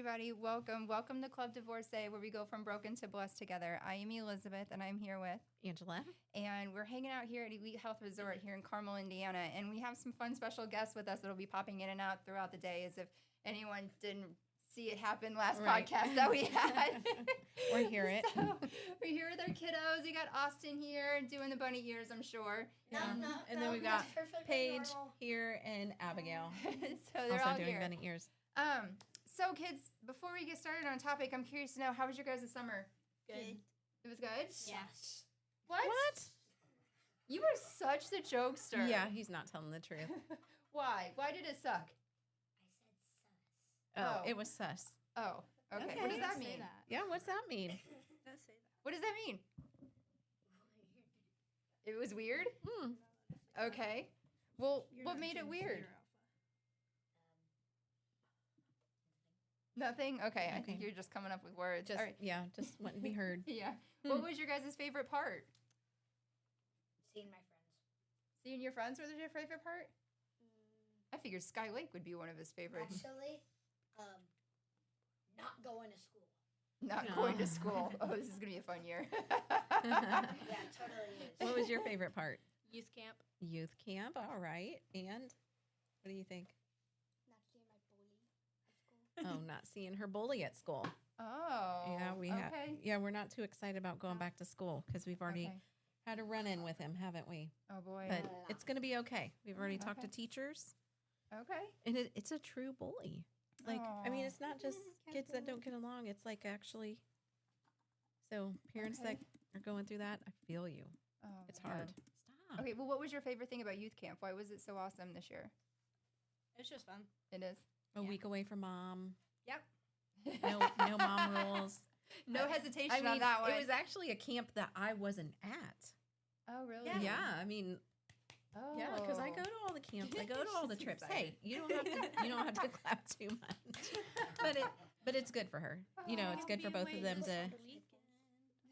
everybody. Welcome to Club Divorcee, where we go from broken to blessed together. I am Elizabeth, and I'm here with Angela. And we're hanging out here at Elite Health Resort here in Carmel, Indiana. And we have some fun special guests with us that'll be popping in and out throughout the day, as if anyone didn't see it happen last podcast that we had. Or hear it. So, we're here with our kiddos. We got Austin here doing the bunny ears, I'm sure. And then we've got Paige here and Abigail. So they're also all doing here. bunny ears. So kids, before we get started on topic, I'm curious to know, how was your guys' summer? Good. It was good? Yes. What? You are such the jokester. Yeah, he's not telling the truth. Why? Why did it suck? I said sus. Oh, Oh. it was sus. Oh, okay. Okay. What does that Say mean? that. Yeah, what's that mean? Don't say that. What does that mean? It was weird? Okay. Well, what made it weird? Nothing? Okay, I think Okay. you're just coming up with words. Just All right. yeah, just wanting to be heard. Yeah. What was your guys' favorite part? Seeing my friends. Seeing your friends was your favorite part? I figured Sky Lake would be one of his favorites. Actually, not going to school. Not No. going to school. Oh, this is going to be a fun year. Yeah, it totally is. What was your favorite part? Youth camp. Youth camp. All right. And what do you think? Not seeing my bully at school. Oh, not seeing her bully at school. Oh. Yeah, we have. Okay. Yeah, we're not too excited about going back to school because we've already Okay. had a run in with him, haven't we? Oh, boy. But it's going to be okay. We've already talked to Okay. teachers, Okay. and it's a true bully. Like, I mean, Aw. it's not just kids that don't get along. It's like actually. So parents Okay. that are going through that, I feel you. Oh, It's man. hard. Stop. Okay, well, what was your favorite thing about youth camp? Why was it so awesome this year? It's just fun. It is. A week away from mom. Yep. No mom rules. No hesitation I mean, on that one. it was actually a camp that I wasn't at. Oh, really? Yeah, I mean, Oh. yeah, because I go to all the camps. I go to all the trips. Hey, you don't have to clap too much. But it's good for her. You know, it's good for both of them to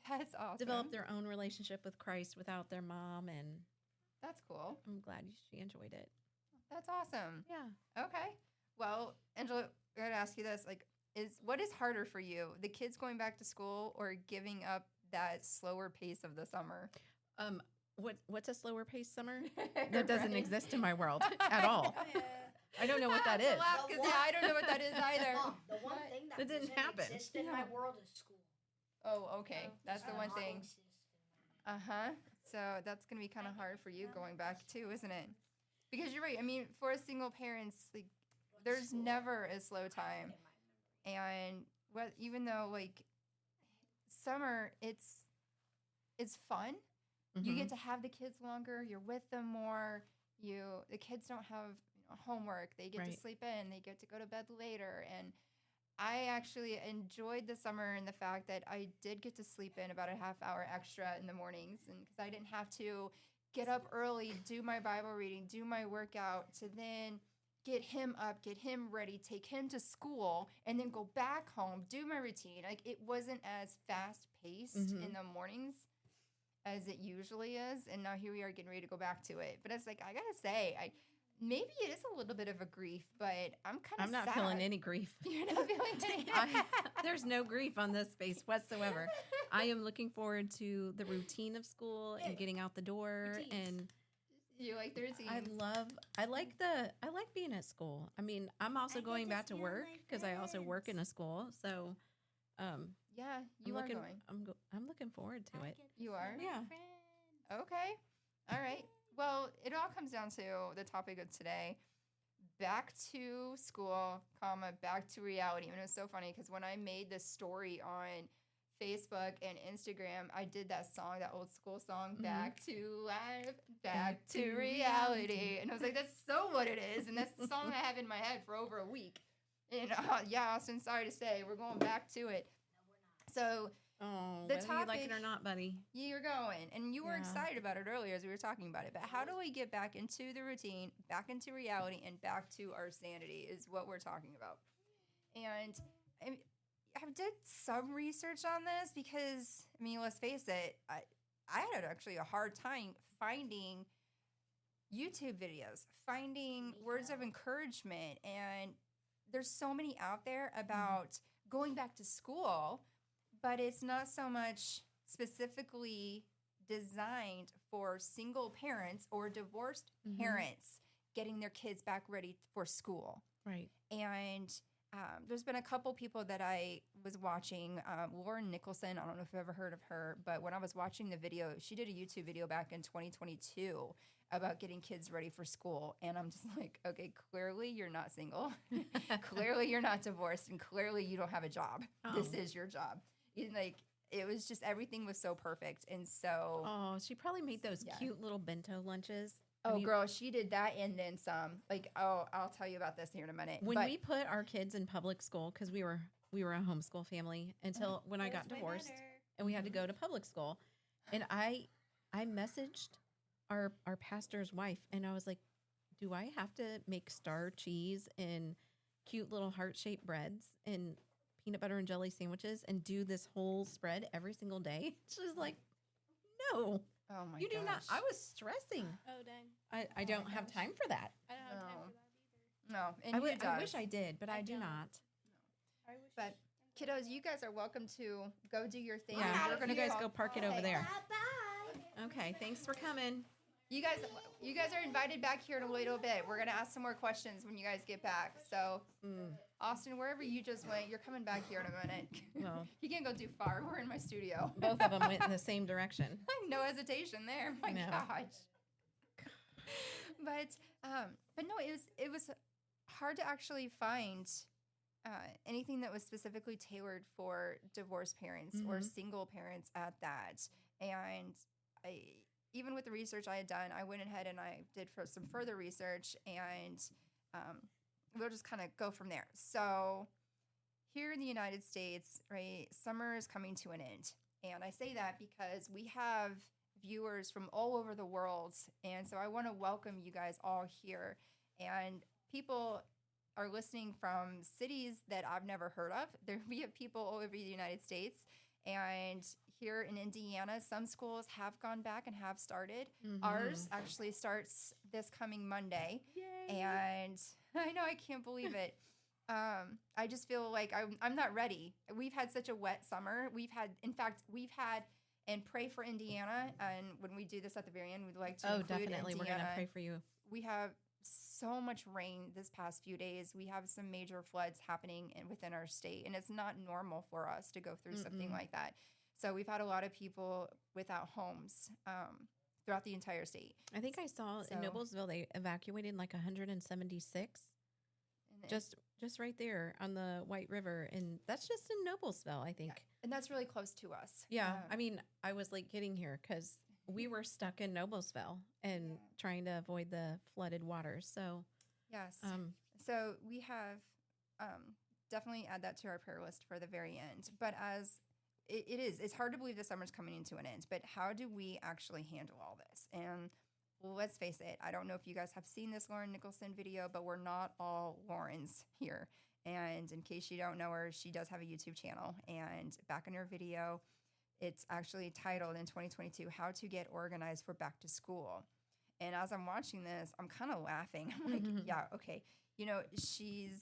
That's awesome. develop their own relationship with Christ without their mom, and That's cool. I'm glad she enjoyed it. That's awesome. Yeah. Okay. Well, Angela, I gotta ask you this: what is harder for you, the kids going back to school or giving up that slower pace of the summer? What's a slower paced summer? That doesn't exist in my world at all. I don't know what that is. Because I don't know what that is either. Mom, the one thing that It didn't doesn't happen. exist in my world is school. Oh, okay. That's the Does one not thing. exist in my Uh-huh. So that's going to be kind of hard for you going back too, isn't it? Because you're right. I mean, for a single parents, like, there's never a slow time. And even though like summer, it's fun. You get to have the kids longer. You're with them more. The kids don't have homework. They get to Right. sleep in. They get to go to bed later. And I actually enjoyed the summer and the fact that I did get to sleep in about a half hour extra in the mornings, and because I didn't have to get up early, do my Bible reading, do my workout, to then get him up, get him ready, take him to school, and then go back home, do my routine. Like, it wasn't as fast paced in the mornings as it usually is, and now here we are getting ready to go back to it. But it's like, I gotta say, maybe it is a little bit of a grief, but I'm kind of I'm not sad. feeling any grief. You're not feeling any. There's no grief on this face whatsoever. I am looking forward to the routine of school and getting out the door, and You like the routine. I like being at school. I mean, I'm also going back to work because I also work in a school. So, Yeah, you are looking, going. I'm looking forward to it. You are? Yeah. Okay. All right. Well, it all comes down to the topic of today. Back to school, back to reality. And it was so funny because when I made this story on Facebook and Instagram, I did that song, that old school song, Back to Life, Back to Reality. And I was like, that's so what it is. And that's the song I have in my head for over a week. And yeah, Austin, sorry to say, we're going back to it. No, we're not. So Oh, The whether you like it topic- or not, buddy. you're going, and you were Yeah. excited about it earlier as we were talking about it. But how do we get back into the routine, back into reality, and back to our sanity is what we're talking about. And I did some research on this because, I mean, let's face it, I had actually a hard time finding YouTube videos, finding words of encouragement, and there's so many out there about going back to school, but it's not so much specifically designed for single parents or divorced parents getting their kids back ready for school. Right. And there's been a couple people that I was watching. Lauren Nicholson, I don't know if you've ever heard of her, but when I was watching the video, she did a YouTube video back in 2022 about getting kids ready for school. And I'm just like, okay, clearly you're not single. Clearly you're not divorced. And clearly you don't have a job. This is your job. Like, it was just, everything was so perfect. And so. Oh, she probably made those cute little bento lunches. Oh, girl, she did that and then some. Like, oh, I'll tell you about this here in a minute. When we put our kids in public school, because we were a homeschool family until when I got divorced and we had to go to public school, and I messaged our pastor's wife and I was like, do I have to make star cheese and cute little heart-shaped breads and peanut butter and jelly sandwiches and do this whole spread every single day? She's like, no. Oh my You do not. gosh. I was stressing. Oh, dang. I don't have time for that. I don't have time for that either. No, and I wish I did, but I do don't. not. I wish But kiddos, you guys are welcome to go do your thing. Yeah, We're gonna you guys go park it over there. Bye-bye. Okay, thanks for coming. You guys are invited back here in a little bit. We're gonna ask some more questions when you guys get back. So, Austin, wherever you just went, you're coming back here in a minute. Well. You can't go too far. We're in my studio. Both of them went in the same direction. No hesitation there. My No. gosh. But no, it was hard to actually find anything that was specifically tailored for divorced parents or single parents at that. And even with the research I had done, I went ahead and I did some further research, and we'll just kind of go from there. So here in the United States, right, summer is coming to an end. And I say that because we have viewers from all over the world. And so I want to welcome you guys all here. And people are listening from cities that I've never heard of. We have people all over the United States. And here in Indiana, some schools have gone back and have started. Ours actually starts this coming Monday. Yay. And I know, I can't believe it. I just feel like I'm not ready. We've had such a wet summer. We've had, and pray for Indiana. And when we do this at the very end, we'd like to include definitely. Indiana. We're going to pray for you. We have so much rain this past few days. We have some major floods happening within our state, and it's not normal for us to go through something like that. So we've had a lot of people without homes throughout the entire state. I think I saw in Noblesville they evacuated like 176. Just right there on the White River, and that's just in Noblesville, I think. Yeah. And that's really close to us. Yeah, I mean, I was late getting here because we were stuck in Noblesville and trying to avoid the flooded waters. So yes, so we have definitely add that to our prayer list for the very end. But as it's hard to believe the summer's coming into an end. But how do we actually handle all this? And let's face it, I don't know if you guys have seen this Lauren Nicholson video, but we're not all Laurens here. And in case you don't know her, she does have a YouTube channel. And back in her video, it's actually titled in 2022, How to Get Organized for Back to School. And as I'm watching this, I'm kind of laughing. I'm like, yeah, okay. You know, she's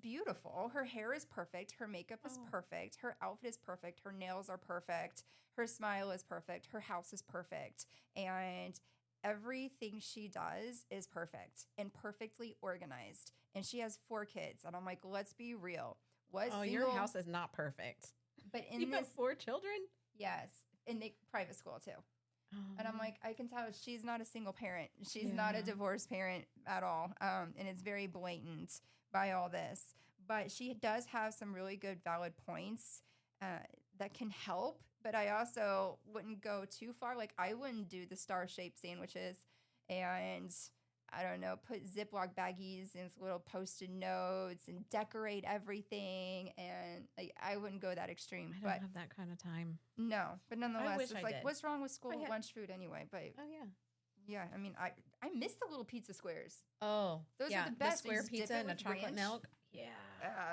beautiful. Her hair is perfect. Her makeup is perfect. Her outfit is perfect. Her nails are perfect. Her smile is perfect. Her house is perfect. And everything she does is perfect and perfectly organized. And she has 4 kids. And I'm like, let's be real. Your house is not perfect. But in you this, have 4 children? Yes. In the private school too. And I'm like, I can tell she's not a single parent. She's not a divorced parent at all. And it's very blatant by all this. But she does have some really good valid points that can help. But I also wouldn't go too far. Like, I wouldn't do the star-shaped sandwiches and, I don't know, put Ziploc baggies and little Post-it notes and decorate everything. And like, I wouldn't go that extreme. I don't have that kind of time. No, but nonetheless, wish it's I like, did. what's wrong with school lunch food anyway? But yeah, I mean, I miss the little pizza squares. Oh, Those are the best. The square You just dip pizza it and the with chocolate ranch. milk. Yeah.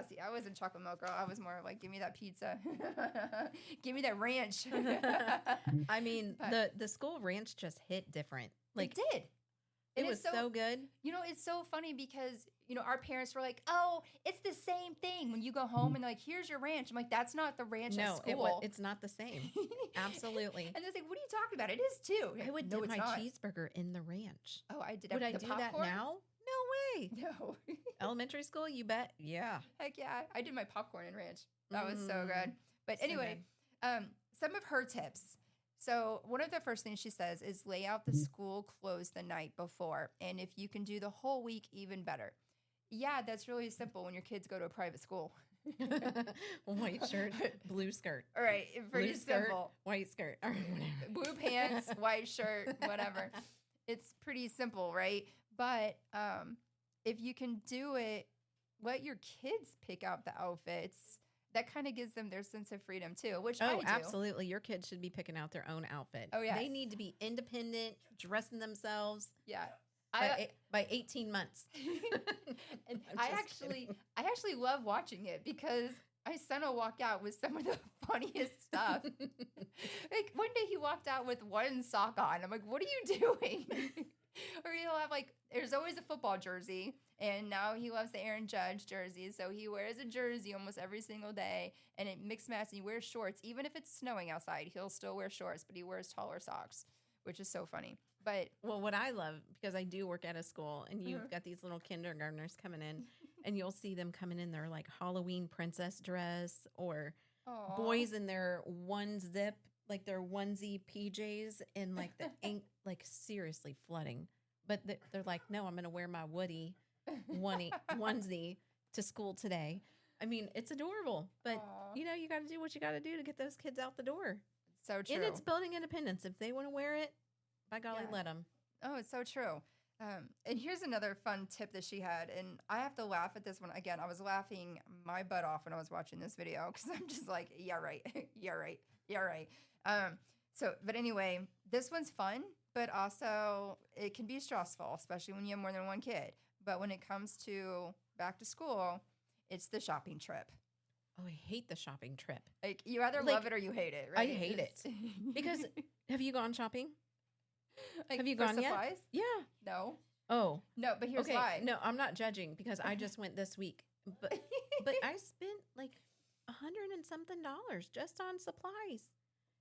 See, I wasn't chocolate milk girl. I was more like, give me that pizza. Give me that ranch. I mean, the school ranch just hit different. Like, it did. It was so good. You know, it's so funny because our parents were like, oh, it's the same thing when you go home and like, here's your ranch. I'm like, that's not the ranch at No, school. it's not the same. Absolutely. And they're like, what are you talking about? It is too. I would no, dip it's my not. cheeseburger in the ranch. Oh, I did. Would I the do popcorn? that now? No way. No. Elementary school, you bet. Yeah. Heck yeah. I did my popcorn and ranch. That was so good. But So anyway, some of her tips. So one of the first things she says is lay out the school clothes the night before. And if you can do the whole week, even better. Yeah, that's really simple when your kids go to a private school. White shirt, blue skirt. All right, pretty Blue skirt, simple. white skirt. Or whatever. Blue pants, white shirt, whatever. It's pretty simple, right? But if you can do it, let your kids pick out the outfits. That kind of gives them their sense of freedom too, which I Oh, do. absolutely. Your kids should be picking out their own outfit. Oh, yes. They need to be independent, dressing themselves Yeah. by 18 months. And I'm I just kidding. actually love watching it because my son will walk out with some of the funniest stuff. Like one day he walked out with one sock on. I'm like, what are you doing? Or he'll have like, there's always a football jersey. And now he loves the Aaron Judge jersey. So he wears a jersey almost every single day. And it mixed match. And he wears shorts. Even if it's snowing outside, he'll still wear shorts. But he wears taller socks, which is so funny. But Well, what I love, because I do work at a school, and you've got these little kindergartners coming in, and you'll see them coming in their like Halloween princess dress, or aw. boys in their one zip, like their onesie PJs, and like the ink, like seriously flooding. But they're like, no, I'm going to wear my Woody onesie to school today. I mean, it's adorable, but Aw. you got to do what you got to do to get those kids out the door. So true. And it's building independence. If they want to wear it, by golly, Yeah. let them. Oh, it's so true. And here's another fun tip that she had. And I have to laugh at this one. Again, I was laughing my butt off when I was watching this video because I'm just like, yeah, right. Yeah, right. Yeah, right. But anyway, this one's fun, but also it can be stressful, especially when you have more than one kid. But when it comes to back to school, it's the shopping trip. Oh, I hate the shopping trip. Like you either Like, love it or you hate it, I right? hate it. Because have you gone shopping? Like, have you for gone yet? supplies? Yeah. No. Oh, No, but here's okay. why. No, I'm not judging because I just went this week. But I spent like $100 and something just on supplies.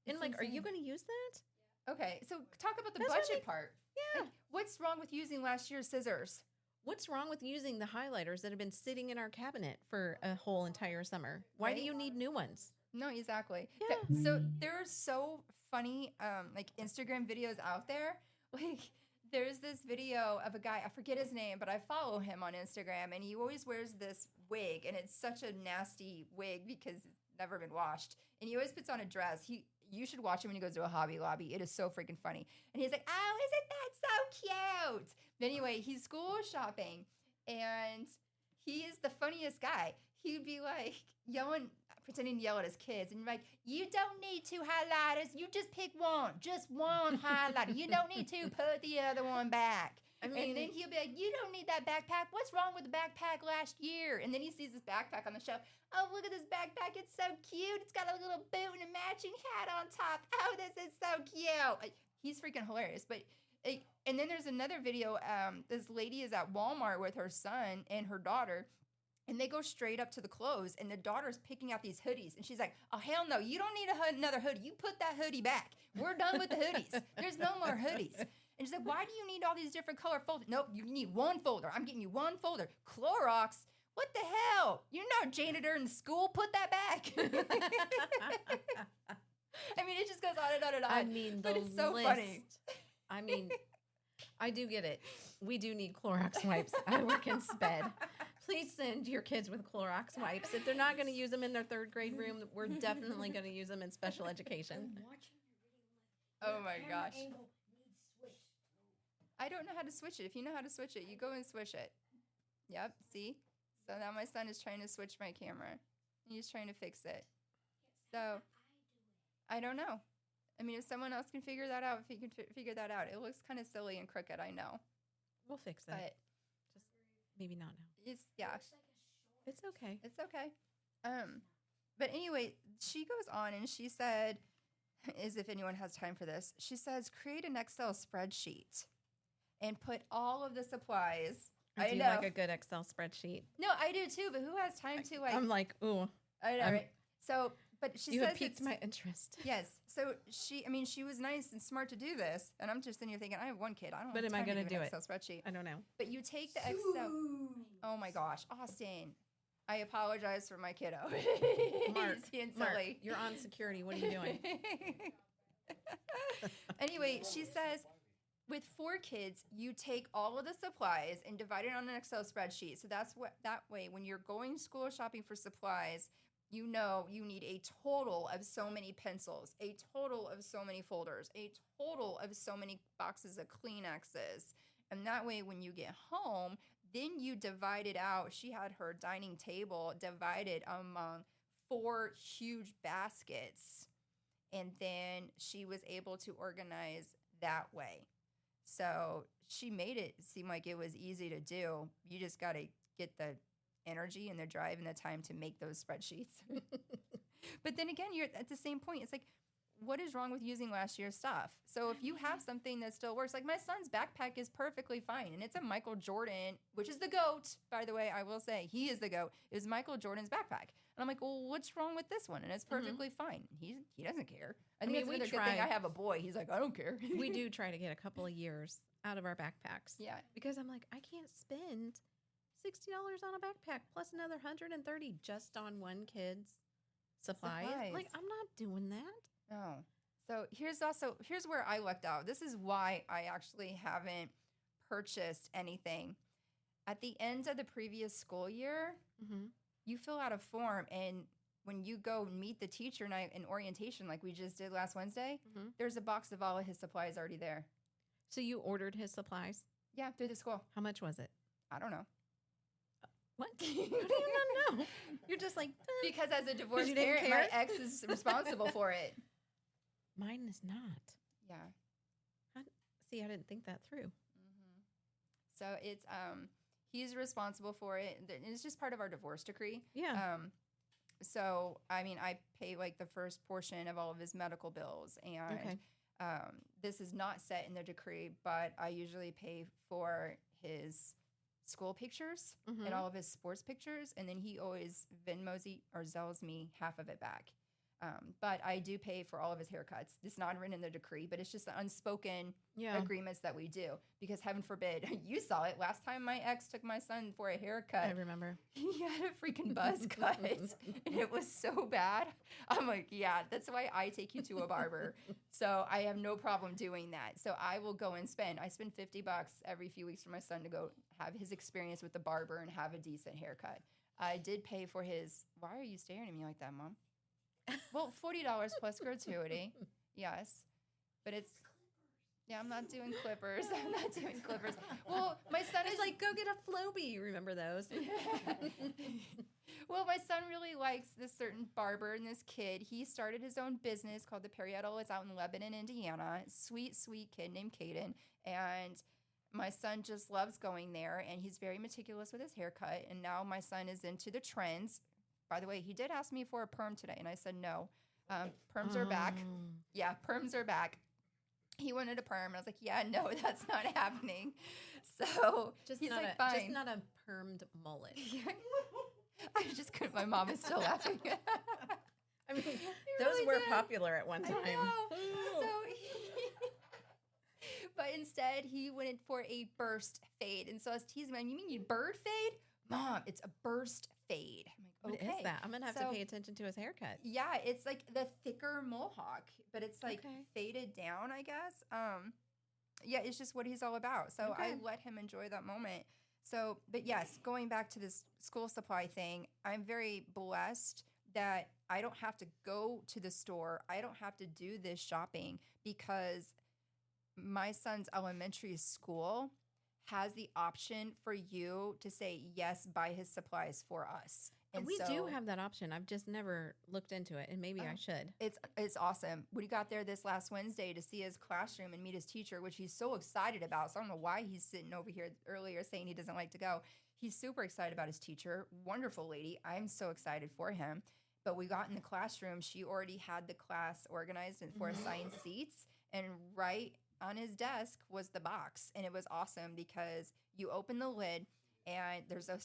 And It's like, are you insane. going to use that? Okay, so talk about the That's what budget part. Yeah. Like, what's wrong with using last year's scissors? What's wrong with using the highlighters that have been sitting in our cabinet for a whole entire summer? Why do Right? you need new ones? No, exactly. Yeah. Okay, so there are so funny like Instagram videos out there. Like there's this video of a guy, I forget his name, but I follow him on Instagram and he always wears this wig and it's such a nasty wig because it's never been washed. And he always puts on a dress. You should watch him when he goes to a Hobby Lobby. It is so freaking funny. And he's like, oh, isn't that so cute? But anyway, he's school shopping and he is the funniest guy. He'd be like yelling, pretending to yell at his kids. And you're like, you don't need two highlighters. You just pick one. Just one highlighter. You don't need to put the other one back. I mean, And then he'll be like, you don't need that backpack. What's wrong with the backpack last year? And then he sees this backpack on the shelf. Oh, look at this backpack. It's so cute. It's got a little boot and a matching hat on top. Oh, this is so cute. Like, he's freaking hilarious. But and then there's another video. This lady is at Walmart with her son and her daughter. And they go straight up to the clothes, and the daughter's picking out these hoodies. And she's like, oh, hell no, you don't need another hoodie. You put that hoodie back. We're done with the hoodies. There's no more hoodies. And she's like, why do you need all these different color folders? Nope, you need one folder. I'm getting you one folder. Clorox? What the hell? You're not a janitor in school. Put that back. I mean, it just goes on and on and on. I mean, but the it's so list. funny. I mean, I do get it. We do need Clorox wipes. I work in SPED. Please send your kids with Clorox wipes. If they're not going to use them in their third grade room, we're definitely going to use them in special education. I'm watching your video. Oh my Camera gosh. angle needs switched. I don't know how to switch it. If you know how to switch it, you go and switch it. Yep, see? So now my son is trying to switch my camera. He's trying to fix it. So I don't know. I mean, if someone else can figure that out, if he can figure that out, it looks kind of silly and crooked, I know. We'll fix that. But Just maybe not now. it's, yeah, Looks like a short. It's okay. it's okay. But anyway, she goes on and she said, as if anyone has time for this, she says, create an Excel spreadsheet and put all of the supplies I I do know. like a good Excel spreadsheet. No, I do too, but who has time to like? I'm like, ooh, I know, I'm- right? So, but she you says have piqued it's my interest. yes. So she was nice and smart to do this, and I'm just sitting here thinking, I have one kid. I don't. But have am I time to gonna do an do it? Excel spreadsheet? I don't know. But you take the Excel. Oh my gosh, Austin! I apologize for my kiddo. Mark, He's being Mark, silly. you're on security. What are you doing? Anyway, she says with 4 kids, you take all of the supplies and divide it on an Excel spreadsheet. So that way when you're going school shopping for supplies, you know you need a total of so many pencils, a total of so many folders, a total of so many boxes of Kleenexes. And that way when you get home, then you divide it out. She had her dining table divided among 4 huge baskets. And then she was able to organize that way. So she made it seem like it was easy to do. You just got to get the energy and the drive and the time to make those spreadsheets. But then again, you're at the same point. It's like, what is wrong with using last year's stuff? So if you have something that still works, like my son's backpack is perfectly fine. And it's a Michael Jordan, which is the GOAT, by the way, I will say. He is the GOAT. It is Michael Jordan's backpack. And I'm like, well, what's wrong with this one? And it's perfectly fine. He doesn't care. I think mean, it's we another good thing tried. I have a boy. He's like, I don't care. We do try to get a couple of years out of our backpacks. Yeah. Because I'm like, I can't spend $60 on a backpack plus another $130 just on one kid's supplies. Supplies. Like, I'm not doing that. No. So here's where I lucked out. This is why I actually haven't purchased anything. At the end of the previous school year, Mm-hmm. you fill out a form, and when you go meet the teacher night in orientation, like we just did last Wednesday, Mm-hmm. there's a box of all of his supplies already there. So you ordered his supplies. Yeah, through the school. How much was it? I don't know. What? How do you not know? You're just like, Because as a divorced you didn't parent, my care? ex is responsible for it. mine is not. Yeah. See, I didn't think that through. So it's he's responsible for it. And it's just part of our divorce decree. Yeah. So I mean, I pay like the first portion of all of his medical bills, and Okay. this is not set in the decree, but I usually pay for his school pictures Mhm. and all of his sports pictures, and then he always Venmos or Zells me half of it back. But I do pay for all of his haircuts. It's not written in the decree, but it's just the unspoken Yeah. agreements that we do. Because heaven forbid, you saw it last time my ex took my son for a haircut. I remember. He had a freaking buzz cut, and it was so bad. I'm like, yeah, that's why I take you to a barber. So I have no problem doing that. So I will go and I spend $50 every few weeks for my son to go have his experience with the barber and have a decent haircut. I did pay for his. Why are you staring at me like that, Mom? Well, $40 plus gratuity. Yes. But it's, yeah, I'm not doing clippers. I'm not doing clippers. Well, my son is It's like, go get a Flowbee. You remember those? Well, my son really likes this certain barber and this kid. He started his own business called the Parietal. It's out in Lebanon, Indiana. Sweet, sweet kid named Caden. And my son just loves going there, and he's very meticulous with his haircut. And now my son is into the trends. By the way, he did ask me for a perm today, and I said no. Perms are back. Oh. Yeah, perms are back. He wanted a perm, and I was like, yeah, no, that's not happening. So he's not like, a, fine. Just not a permed mullet. I just couldn't. My mom is still laughing. I mean, He those really were did. popular at one I time. know. So but instead, he went for a burst fade. And so I was teasing him, you mean you bird fade? Mom, it's a burst fade. I'm What like, okay. is that? I'm going to have So- to pay attention to his haircut. Yeah, it's like the thicker mohawk, but it's like Okay. faded down, I guess. Yeah, it's just what he's all about. So I Okay. let him enjoy that moment. So, but yes, going back to this school supply thing, I'm very blessed that I don't have to go to the store. I don't have to do this shopping because my son's elementary school has the option for you to say yes, buy his supplies for us. And we do so- have that option. I've just never looked into it, and maybe I Oh. should. It's awesome. We got there this last Wednesday to see his classroom and meet his teacher, which he's so excited about. So I don't know why he's sitting over here earlier saying he doesn't like to go. He's super excited about his teacher. Wonderful lady. I'm so excited for him. But we got in the classroom. She already had the class organized and for assigned seats. And right on his desk was the box. And it was awesome because you open the lid. and there's a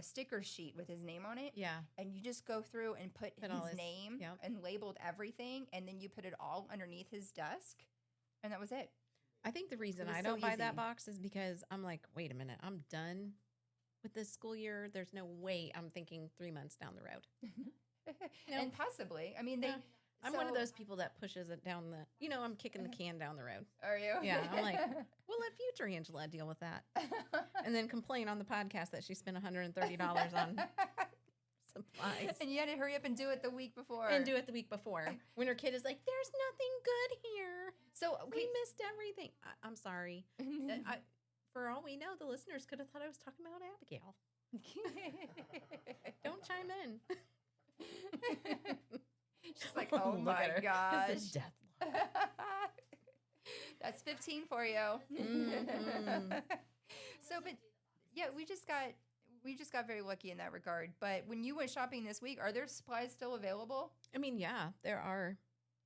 sticker sheet with his name on it. Yeah. And you just go through and put all his his- name yep. and labeled everything, and then you put it all underneath his desk, and that was it. I think the reason was I so don't buy that easy. box is because I'm like, wait a minute, I'm done with this school year. There's no way I'm thinking 3 months down the road. No. And possibly, I mean, they. Yeah. I'm one of so- those people that pushes it down I'm kicking the can down the road. Are you? Yeah, I'm like, we'll let future Angela deal with that. And then complain on the podcast that she spent $130 on supplies. And you had to hurry up and do it the week before. And do it the week before. When her kid is like, there's nothing good here. So We missed everything. I'm sorry. For all we know, the listeners could have thought I was talking about Abigail. Don't chime in. She's like, oh Look my at her. gosh. It's the death look. That's 15 for you. Mhm. So, but yeah, we just got very lucky in that regard. But when you went shopping this week, are there supplies still available? I mean, yeah, there are.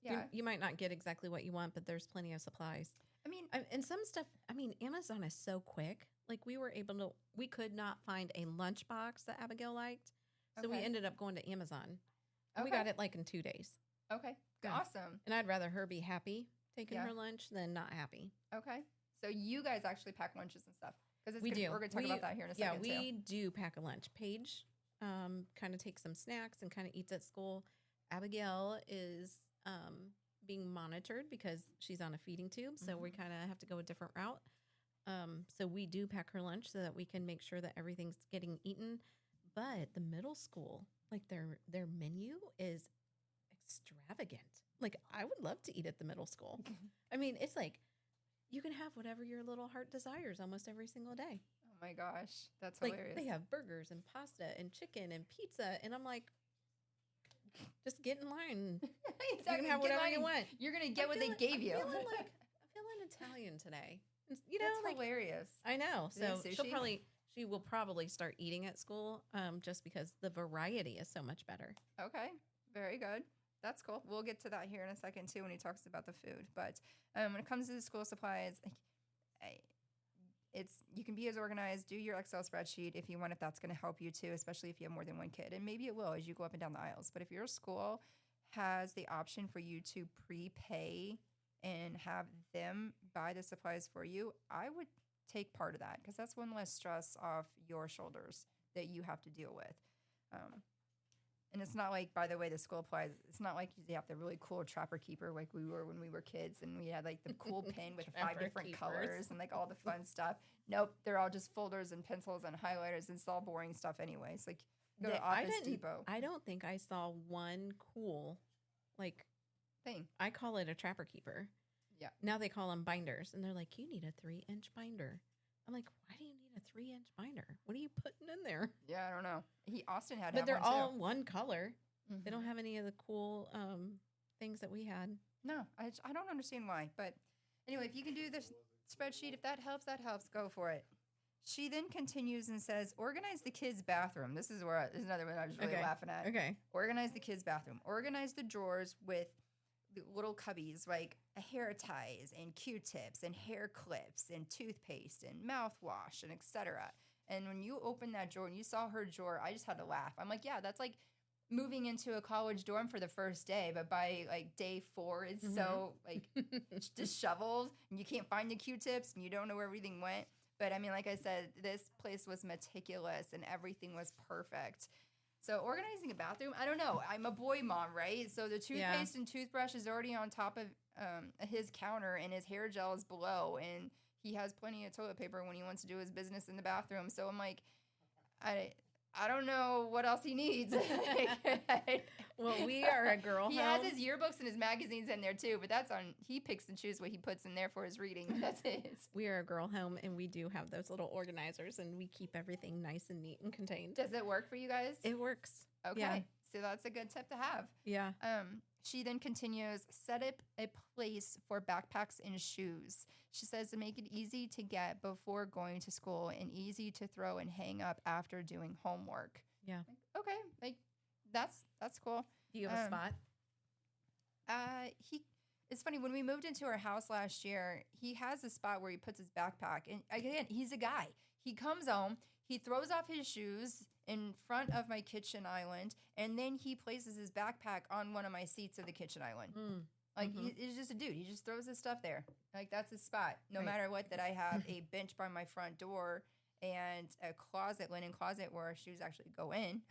Yeah. You might not get exactly what you want, but there's plenty of supplies. I mean, And some stuff, I mean, Amazon is so quick. Like we could not find a lunchbox that Abigail liked. So we Okay. ended up going to Amazon. And we Okay. got it like in 2 days. okay. Yeah. Awesome. And I'd rather her be happy taking Yeah. her lunch than not happy. Okay. So you guys actually pack lunches and stuff. Because We do. We're going to talk about that here in a Yeah, second, we too. do pack a lunch. Paige kind of takes some snacks and kind of eats at school. Abigail is being monitored because she's on a feeding tube, so we kind of have to go a different route. So we do pack her lunch so that we can make sure that everything's getting eaten. But the middle school, like their menu is extravagant. Like I would love to eat at the middle school. I mean, it's like you can have whatever your little heart desires almost every single day. Oh my gosh. That's Like hilarious. they have burgers and pasta and chicken and pizza, and I'm like, just get in line. You Exactly. can have Get whatever mine. you want. You're going to get I'm what feeling- they gave you. I'm feeling Italian today. You know, That's like hilarious. I know. Do they have So sushi? she will probably start eating at school, just because the variety is so much better. Okay, very good. That's cool. We'll get to that here in a second too when he talks about the food. But when it comes to the school supplies, you can be as organized. Do your Excel spreadsheet if you want, if that's going to help you too, especially if you have more than one kid, and maybe it will as you go up and down the aisles. But if your school has the option for you to prepay and have them buy the supplies for you, I would take part of that because that's one less stress off your shoulders that you have to deal with. And it's not like, by the way, the school applies. It's not like you have the really cool Trapper Keeper like we were when we were kids, and we had like the cool pen with the 5 Trapper different Keepers. colors and like all the fun stuff. Nope, they're all just folders and pencils and highlighters. And it's all boring stuff anyways. Like go to Office Depot I don't think I saw one cool, like thing. I call it a Trapper Keeper. Yeah. Now they call them binders, and they're like, you need a 3-inch binder. I'm like, why do you need a 3-inch binder? What are you putting in there? Yeah, I don't know. Austin had, But they're one all too. one color. Mhm. They don't have any of the cool things that we had. No, I don't understand why. But anyway, if you can do this spreadsheet, if that helps, go for it. She then continues and says, organize the kids' bathroom. This is another one I was really Okay. laughing at. Okay. Organize the kids' bathroom. Organize the drawers with the little cubbies like hair ties and Q-tips and hair clips and toothpaste and mouthwash and etc. And when you opened that drawer and you saw her drawer, I just had to laugh. I'm like, yeah, that's like moving into a college dorm for the first day, but by like day 4, it's so like disheveled and you can't find the Q-tips and you don't know where everything went. But I mean, like I said, this place was meticulous and everything was perfect. So organizing a bathroom, I don't know. I'm a boy mom, right? So the toothpaste and toothbrush is already on top of his counter and his hair gel is below. And he has plenty of toilet paper when he wants to do his business in the bathroom. So I'm like, I don't know what else he needs. Well, we are a girl He home. has his yearbooks and his magazines in there too, but he picks and chooses what he puts in there for his reading. That's his. We are a girl home, and we do have those little organizers, and we keep everything nice and neat and contained. Does it work for you guys? It works. Okay. Yeah. So that's a good tip to have. Yeah. She then continues, set up a place for backpacks and shoes. She says to make it easy to get before going to school and easy to throw and hang up after doing homework. Yeah. Like, okay, like that's cool. Do you have a Um, spot? It's funny, when we moved into our house last year, he has a spot where he puts his backpack. And again, he's a guy. He comes home, He throws off his shoes in front of my kitchen island, and then he places his backpack on one of my seats of the kitchen island. Like, he's just a dude. He just throws his stuff there. Like, that's his spot. No Right. matter what, that I have a bench by my front door and a closet, linen closet, where our shoes actually go in.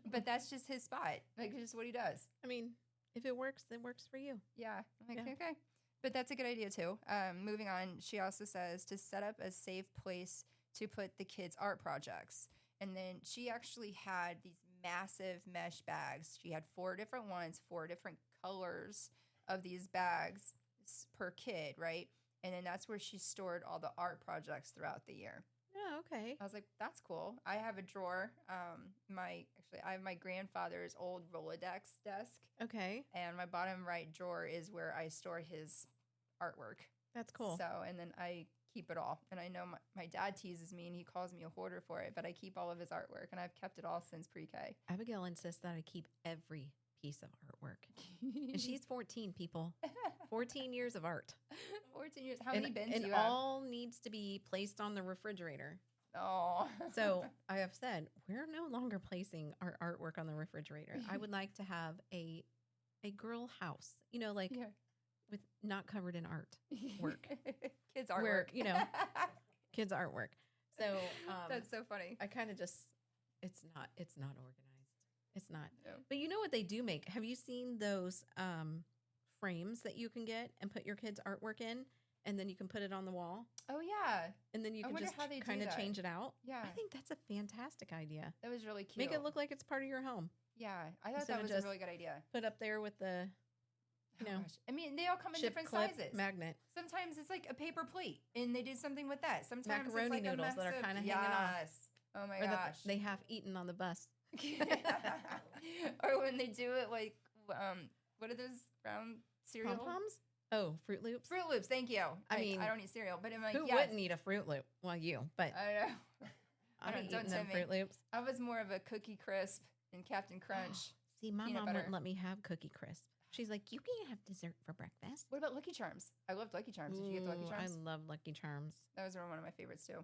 But that's just his spot. Like, it's just what he does. I mean, if it works for you. Yeah. I'm like, Yeah. okay. But that's a good idea, too. Moving on, she also says to set up a safe place to put the kids' art projects. And then she actually had these massive mesh bags. She had 4 different ones, 4 different colors of these bags per kid, right? And then that's where she stored all the art projects throughout the year. Yeah, okay. I was like, that's cool. I have a drawer. I have my grandfather's old Rolodex desk, Okay. and my bottom right drawer is where I store his artwork. That's cool. So, and then I keep it all. And I know my dad teases me and he calls me a hoarder for it, but I keep all of his artwork, and I've kept it all since pre-K. Abigail insists that I keep every piece of artwork. And she's 14, people. 14 years of art. 14 years. How many bins and do you have? all needs to be placed on the refrigerator. Oh. So I have said, we're no longer placing our artwork on the refrigerator. I would like to have a girl house, like Yeah. with not covered in art work. Kids artwork. Where, kids artwork. So That's so funny. I kind of just, it's not organized. It's not. No. But you know what they do make? Have you seen those frames that you can get and put your kids' artwork in, and then you can put it on the wall, Oh, yeah. and then you I can wonder just how they do kind of that. change it out? Yeah. I think that's a fantastic idea. That was really cute. Make it look like it's part of your home. Yeah. I thought Instead that of was a just really good idea. Put up there with the Oh, know, gosh. I mean, they all come in chip different clip sizes. magnet. Sometimes it's like a paper plate, and they do something with that. Sometimes Macaroni it's like noodles a that are massive- kinda hanging off. Yes. Oh my Or that gosh. they have eaten on the bus. Or when they do it like, what are those round cereal? Pom-Poms? Oh, Fruit Loops? Fruit Loops. Thank you. I mean, I don't eat cereal, but I'm like, Who yes. wouldn't eat a Fruit Loop? Well, you, but I know. I'm don't eating them tempt me. Fruit Loops. I was more of a Cookie Crisp and Captain Crunch. See, my Peanut mom butter. wouldn't let me have Cookie Crisp. She's like, you can't have dessert for breakfast. What about Lucky Charms? I loved Lucky Charms. Did you get the Lucky Ooh, Charms? I love Lucky Charms. That was one of my favorites too.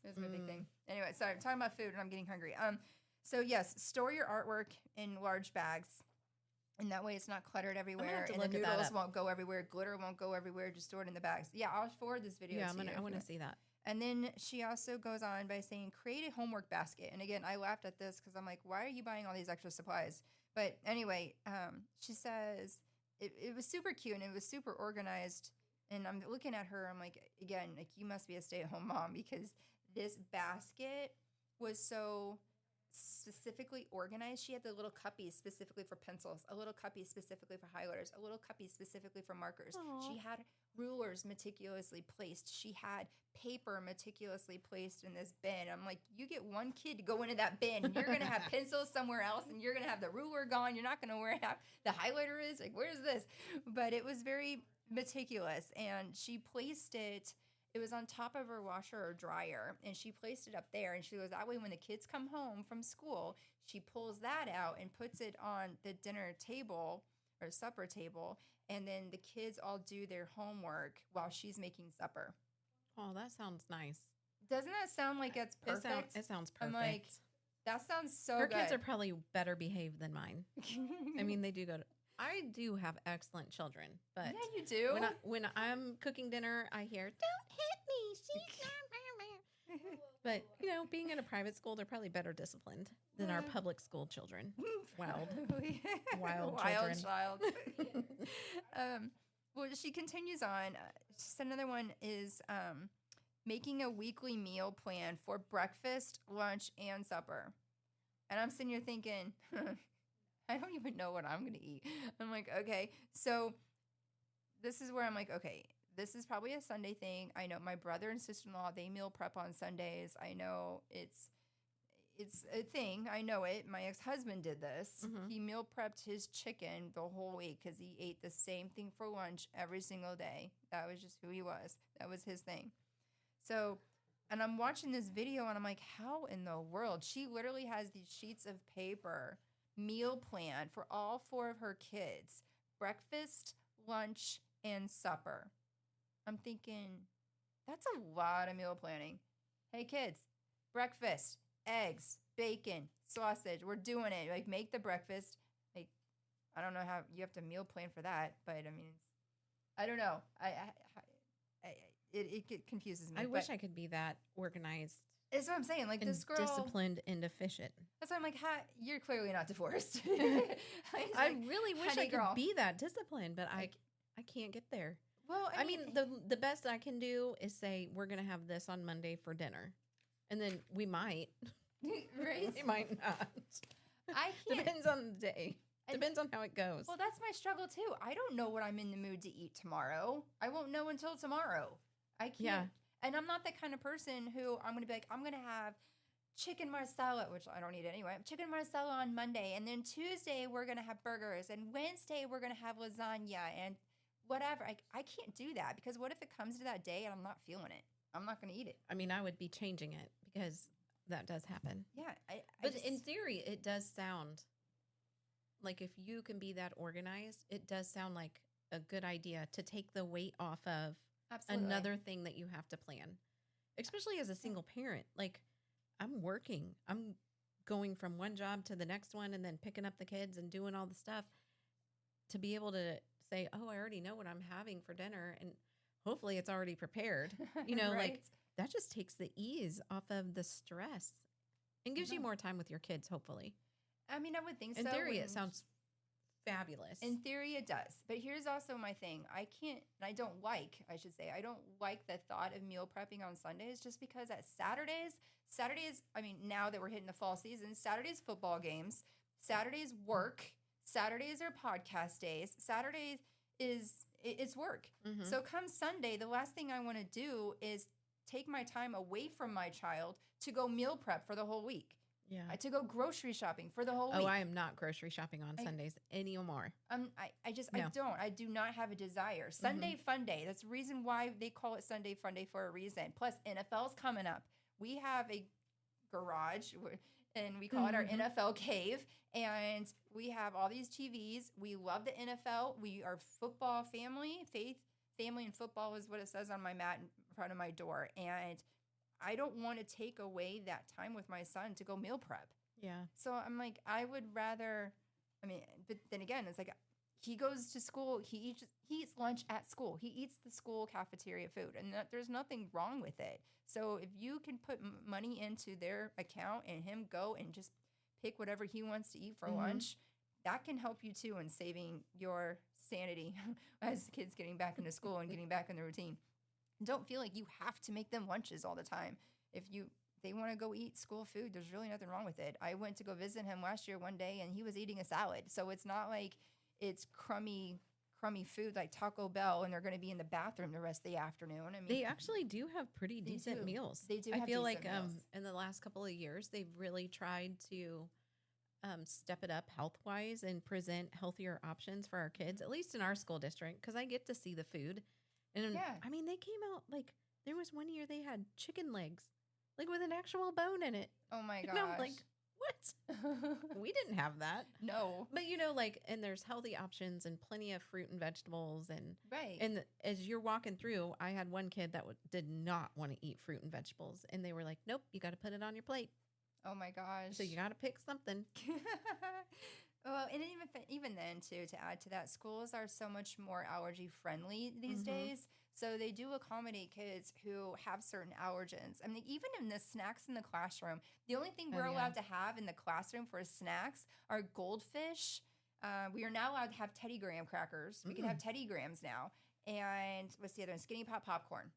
It was my big thing. Anyway, sorry, I'm talking about food and I'm getting hungry. So yes, store your artwork in large bags, and that way it's not cluttered have everywhere, to and the look at that noodles up. won't go everywhere, glitter won't go everywhere. Just store it in the bags. Yeah, I'll forward this video. Yeah, to you I if want you to see that. And then she also goes on by saying, create a homework basket. And again, I laughed at this because I'm like, why are you buying all these extra supplies? But anyway, she says it was super cute and it was super organized. And I'm looking at her, I'm like, again, like you must be a stay-at-home mom because this basket was so specifically organized. She had the little cuppies specifically for pencils, a little cuppy specifically for highlighters, a little cuppy specifically for markers. Aw. She had rulers meticulously placed. She had paper meticulously placed in this bin. I'm like, you get one kid to go into that bin. You're going to have pencils somewhere else, and you're going to have the ruler gone. You're not going to know where the highlighter is. Like, where's this? But it was very meticulous, and she placed it. It was on top of her washer or dryer, and she placed it up there. And she goes, that way when the kids come home from school, she pulls that out and puts it on the dinner table or supper table, and then the kids all do their homework while she's making supper. Oh, that sounds nice. Doesn't that sound like it's perfect? It sounds I'm perfect. like, that sounds so Her good. kids are probably better behaved than mine. I mean, they do go to. I do have excellent children, but yeah, you do. when I'm cooking dinner, I hear, "Don't hit me, she's not." But being in a private school, they're probably better disciplined than our public school children. Wild. Wild children. child. Well, she continues on. She said another one is making a weekly meal plan for breakfast, lunch, and supper. And I'm sitting here thinking, I don't even know what I'm going to eat. I'm like, okay. So this is where I'm like, okay, this is probably a Sunday thing. I know my brother and sister-in-law, they meal prep on Sundays. I know it's a thing. I know it. My ex-husband did this. Mhm. He meal prepped his chicken the whole week because he ate the same thing for lunch every single day. That was just who he was. That was his thing. So, and I'm watching this video and I'm like, how in the world? She literally has these sheets of paper, meal plan for all 4 of her kids, breakfast, lunch, and supper. I'm thinking, that's a lot of meal planning. Hey, kids, breakfast, eggs, bacon, sausage. We're doing it. Like, make the breakfast. Like, I don't know how you have to meal plan for that, but I mean, I don't know. It confuses me. I wish I could be that organized That's what I'm saying. Like, and this girl, disciplined and efficient. that's why I'm like, you're clearly not divorced. I really wish honey I could girl. be that disciplined, but Like, I can't get there. well, I mean, the best I can do is say we're gonna have this on Monday for dinner, and then we might, right? we might not. I can't. Depends on the day. Depends on how it goes. Well, that's my struggle too. I don't know what I'm in the mood to eat tomorrow. I won't know until tomorrow. I can't. Yeah. And I'm not that kind of person who I'm going to be like, I'm going to have chicken marsala, which I don't eat anyway. Chicken marsala on Monday. And then Tuesday, we're going to have burgers. And Wednesday, we're going to have lasagna and whatever. I can't do that because what if it comes to that day and I'm not feeling it? I'm not going to eat it. I mean, I would be changing it because that does happen. Yeah. But in theory, it does sound like if you can be that organized, it does sound like a good idea to take the weight off of absolutely. another thing that you have to plan, especially as a single parent. Like, I'm working, I'm going from one job to the next one and then picking up the kids and doing all the stuff to be able to say, oh, I already know what I'm having for dinner. And hopefully it's already prepared, Right. like that just takes the ease off of the stress and gives you Mhm. more time with your kids, hopefully. I mean, I would think In so. theory, when- it sounds fabulous. In theory, it does. But here's also my thing. I can't, and I don't like, I should say, I don't like the thought of meal prepping on Sundays just because at Saturdays, I mean, now that we're hitting the fall season, Saturdays football games, Saturdays work, Saturdays are podcast days, Saturdays it's work. Mhm. So come Sunday, the last thing I want to do is take my time away from my child to go meal prep for the whole week. Yeah. To go grocery shopping for the whole Oh, week. I am not grocery shopping on Sundays anymore. I do not have a desire. Sunday fun day. That's the reason why they call it Sunday fun day for a reason. Plus, NFL's coming up. We have a garage and we call it our Mhm. NFL cave. And we have all these TVs. We love the NFL. We are football family. Faith, family, and football is what it says on my mat in front of my door. And I don't want to take away that time with my son to go meal prep. Yeah. So I'm like, I would rather, I mean, but then again, it's like he goes to school, he eats lunch at school. He eats the school cafeteria food, and there's nothing wrong with it. So if you can put money into their account and him go and just pick whatever he wants to eat for Mhm. lunch, that can help you too in saving your sanity as kids getting back into school and getting back in the routine. Don't feel like you have to make them lunches all the time. If they want to go eat school food, there's really nothing wrong with it. I went to go visit him last year one day and he was eating a salad. So it's not like it's crummy food like Taco Bell and they're going to be in the bathroom the rest of the afternoon. I mean, They actually do have pretty They decent do. meals. They do I have feel decent like meals. in the last couple of years, they've really tried to step it up health wise and present healthier options for our kids, at least in our school district, because I get to see the food. And Yeah. I mean, they came out like there was one year they had chicken legs, like with an actual bone in it. oh my gosh. And I'm like, what? We didn't have that. no. But like, and there's healthy options and plenty of fruit and vegetables Right. and as you're walking through, I had one kid that did not want to eat fruit and vegetables. And they were like, nope, you got to put it on your plate. oh my gosh. So you got to pick something. Well, and even then too, to add to that, schools are so much more allergy friendly these Mhm. days. So they do accommodate kids who have certain allergens. I mean, even in the snacks in the classroom, the only thing we're Oh, yeah. allowed to have in the classroom for snacks are goldfish. We are now allowed to have Teddy Graham crackers. We can have Teddy Grahams now. And what's the other one? Skinny Pop popcorn.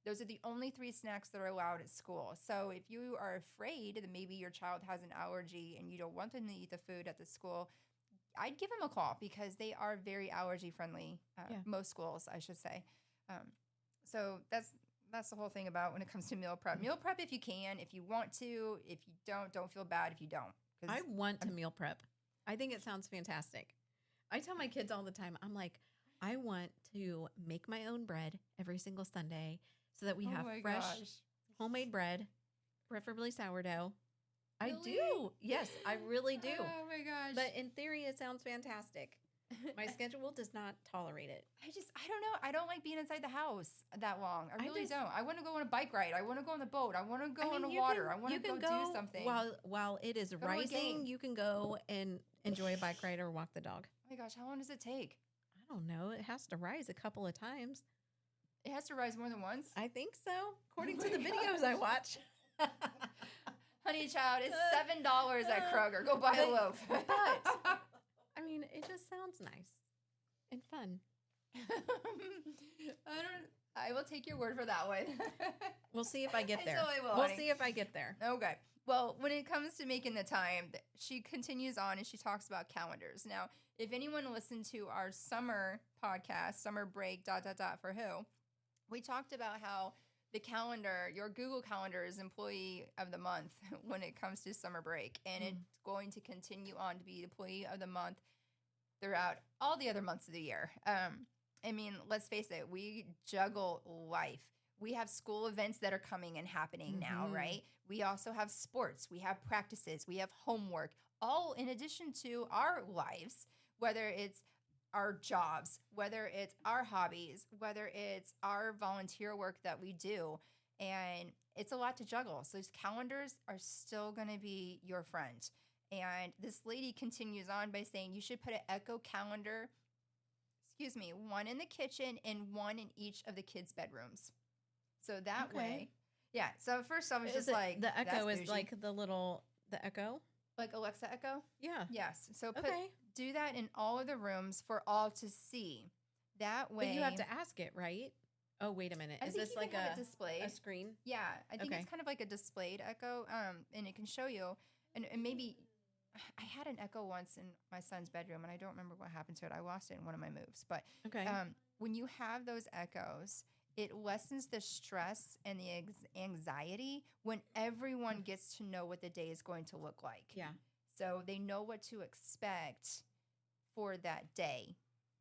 Those are the only 3 snacks that are allowed at school. So if you are afraid that maybe your child has an allergy and you don't want them to eat the food at the school, I'd give them a call because they are very allergy friendly. Yeah. Most schools, I should say. So that's the whole thing about when it comes to meal prep. Meal prep if you can, if you want to. If you don't feel bad if you don't. 'Cause I want to meal prep. I think it sounds fantastic. I tell my kids all the time, I'm like, I want to make my own bread every single Sunday so that we oh have my fresh gosh. homemade bread, preferably sourdough. I Really? do. Yes, I really do. Oh my gosh. But in theory, it sounds fantastic. My schedule does not tolerate it. I don't know. I don't like being inside the house that long. I I really just- don't. I want to go on a bike ride. I want to go on the boat. I want to go on the you water. can- I want you to go can do something. while it is to a rising. game. You can go and enjoy a bike ride or walk the dog. Oh my gosh, how long does it take? I don't know. It has to rise a couple of times. It has to rise more than once. I think so, according Oh to the my videos I watch. Honey child, it's $7 at Kroger. Go buy a loaf. but- I mean, it just sounds nice and fun. I will take your word for that one. We'll see if I get I there. totally will, We'll honey. see if I get there. Okay. Well, when it comes to making the time, she continues on and she talks about calendars. Now, if anyone listened to our summer podcast, summer break, for who, we talked about how the calendar, your Google Calendar is employee of the month when it comes to summer break. And it's going to continue on to be employee of the month throughout all the other months of the year. I mean, let's face it, we juggle life. We have school events that are coming and happening now, Mhm. right? We also have sports, we have practices, we have homework, all in addition to our lives, whether it's our jobs, whether it's our hobbies, whether it's our volunteer work that we do. And it's a lot to juggle. So those calendars are still going to be your friend. And this lady continues on by saying you should put an echo calendar, one in the kitchen and one in each of the kids' bedrooms. So that Okay. way, yeah. So first I was Is just it- like, the Echo that's is bougie. like the Echo. Like Alexa Echo? Yeah. Yes. So Okay. do that in all of the rooms for all to see. That way. But you have to ask it, right? Oh, wait a minute. I Is think this you like can have it a displayed? screen? Yeah, I think Okay. it's kind of like a displayed Echo, and it can show you. And maybe I had an Echo once in my son's bedroom, and I don't remember what happened to it. I lost it in one of my moves. But Okay. when you have those Echoes, it lessens the stress and the anxiety when everyone gets to know what the day is going to look like. Yeah. So they know what to expect for that day.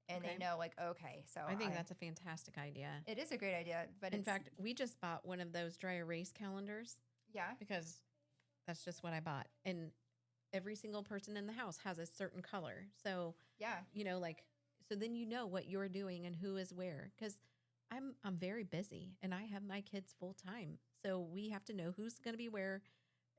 And Okay. they know, like, okay, so I think that's a fantastic idea. it is a great idea. But In fact, we just bought one of those dry erase calendars yeah. because that's just what I bought. And every single person in the house has a certain color. So, Yeah. so then you know what you're doing and who is where. Because I'm very busy and I have my kids full time. So we have to know who's going to be where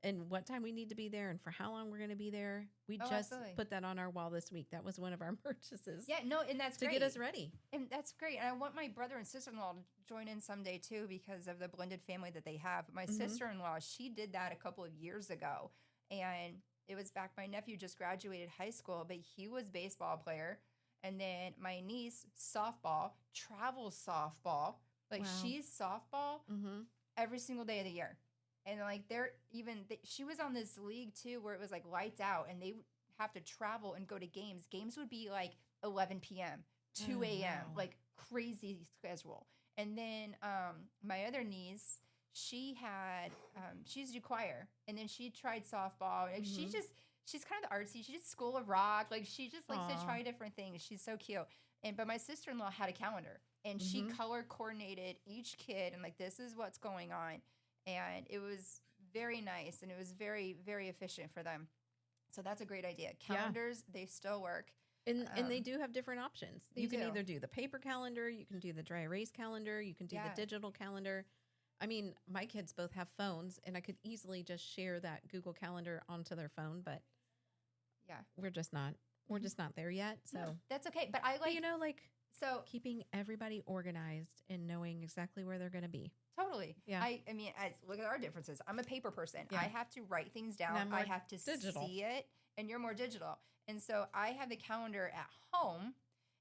and what time we need to be there and for how long we're going to be there. We Oh, just absolutely. put that on our wall this week. That was one of our purchases Yeah, no, and that's to great. get us ready. And that's great. And I want my brother and sister-in-law to join in someday too because of the blended family that they have. My Mhm. sister-in-law, she did that a couple of years ago. And it was back, my nephew just graduated high school, but he was baseball player. And then my niece, softball, travel softball. Like Wow. she's softball Mm-hmm. every single day of the year. And like she was on this league too where it was like lights out and they would have to travel and go to games. Games would be like 11 p.m., 2 Oh, a.m., wow. like crazy schedule. And then my other niece, she used to do choir and then she tried softball. Like Mhm. she's kind of the artsy. She did School of Rock. Like she just likes to Aw. try different things. She's so cute. But my sister-in-law had a calendar and she Mhm. color coordinated each kid and like this is what's going on. And it was very nice and it was very, very efficient for them. So that's a great idea. Calendars, they still work. And they Um, do have different options. they You can do. either do the paper calendar, you can do the dry erase calendar, you can do Yeah. the digital calendar. I mean, my kids both have phones, and I could easily just share that Google Calendar onto their phone, but Yeah. we're just not there yet. So, No, that's okay. But I but, like, so keeping everybody organized and knowing exactly where they're going to be. totally. Yeah. I mean, look at our differences. I'm a paper person. Yeah. I have to write things And I'm down. I more have to digital. see it, and you're more digital. And so I have the calendar at home,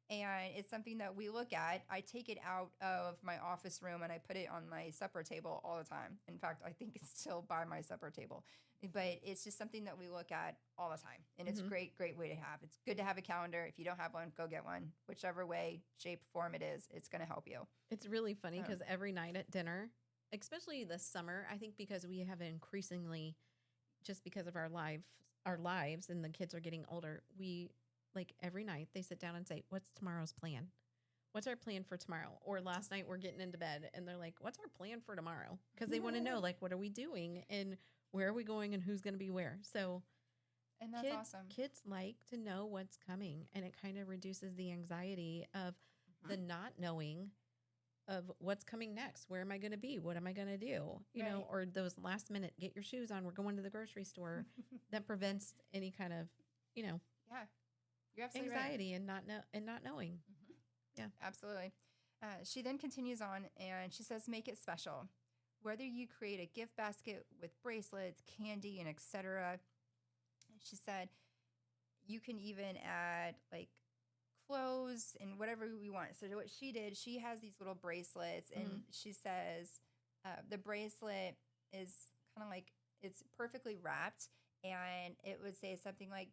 and it's something that we look at. I take it out of my office room and I put it on my supper table all the time. In fact, I think it's still by my supper table. But it's just something that we look at all the time. And it's a Mhm. great way to have. It's good to have a calendar. If you don't have one, go get one. Whichever way, shape, form it is, it's going to help you. It's really funny Um, because every night at dinner, especially this summer, I think because we have increasingly, just because of our lives and the kids are getting older, we like every night they sit down and say, "What's tomorrow's plan? What's our plan for tomorrow?" Or last night we're getting into bed and they're like, "What's our plan for tomorrow?" Because they want to know like what are we doing and where are we going and who's going to be where. So And that's awesome. Kids like to know what's coming, and it kind of reduces the anxiety of the not knowing of what's coming next. Where am I going to be? What am I going to do? You know, Right. or those last minute, get your shoes on, we're going to the grocery store. That prevents any kind of, you know, Yeah, you're absolutely right. anxiety and not knowing. Mhm. Yeah. Absolutely. She then continues on and she says, make it special. Whether you create a gift basket with bracelets, candy, and etc. She said, you can even add like clothes and whatever we want. So what she did, she has these little bracelets, and she says the bracelet is kind of like it's perfectly wrapped, and it would say something like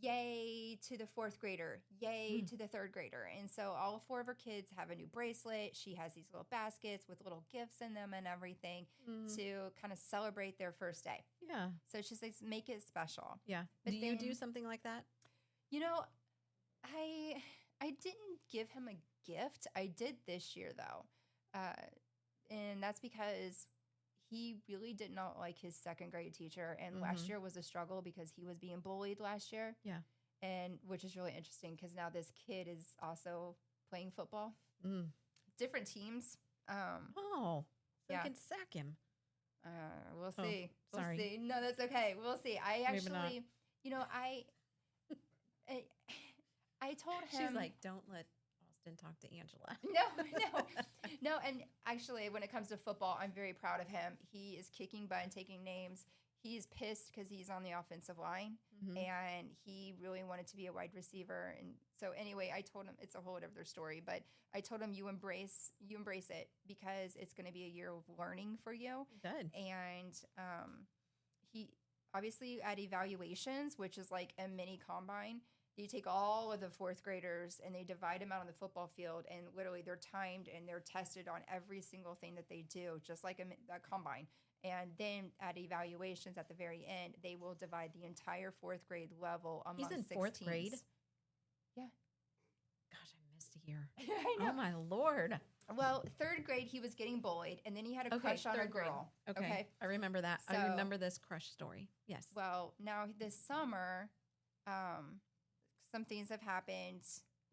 "Yay to the fourth grader! Yay to the third grader!" And so all four of her kids have a new bracelet. She has these little baskets with little gifts in them and everything to kind of celebrate their first day. Yeah. So she says, "Make it special." Yeah. But Do you do then- something like that? You know, I didn't give him a gift. I did this year though, and that's because he really did not like his second grade teacher, and last year was a struggle because he was being bullied last year. Yeah. And which is really interesting because now this kid is also playing football, Mm. different teams. Oh, so Yeah. you can sack him. We'll Oh, see. We'll sorry. see. No, that's okay. We'll see. I Maybe not. actually, you know, I told him. She's like, don't let Austin talk to Angela. No. And actually, when it comes to football, I'm very proud of him. He is kicking butt and taking names. He's pissed because he's on the offensive line, and he really wanted to be a wide receiver. And so, anyway, I told him it's a whole other story. But I told him you embrace it because it's going to be a year of learning for you. Good. And he obviously at evaluations, which is like a mini combine. You take all of the fourth graders and they divide them out on the football field, and literally they're timed and they're tested on every single thing that they do, just like a combine. And then at evaluations at the very end, they will divide the entire fourth grade level among He's in 6 fourth teams. grade? Yeah. Gosh, I missed a year. I know. Oh my Lord. Well, third grade, he was getting bullied, and then he had a Okay, crush on a third grade. girl. Okay. I remember that. I So- remember this crush story. Yes. Well, now this summer, some things have happened.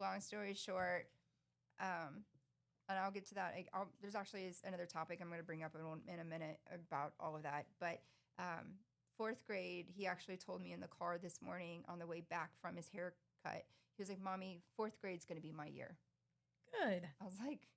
Long story short, and I'll get to that. There's actually another topic I'm going to bring up in a minute about all of that. But fourth grade, he actually told me in the car this morning on the way back from his haircut, he was like, "Mommy, fourth grade's going to be my year." Good. I was like,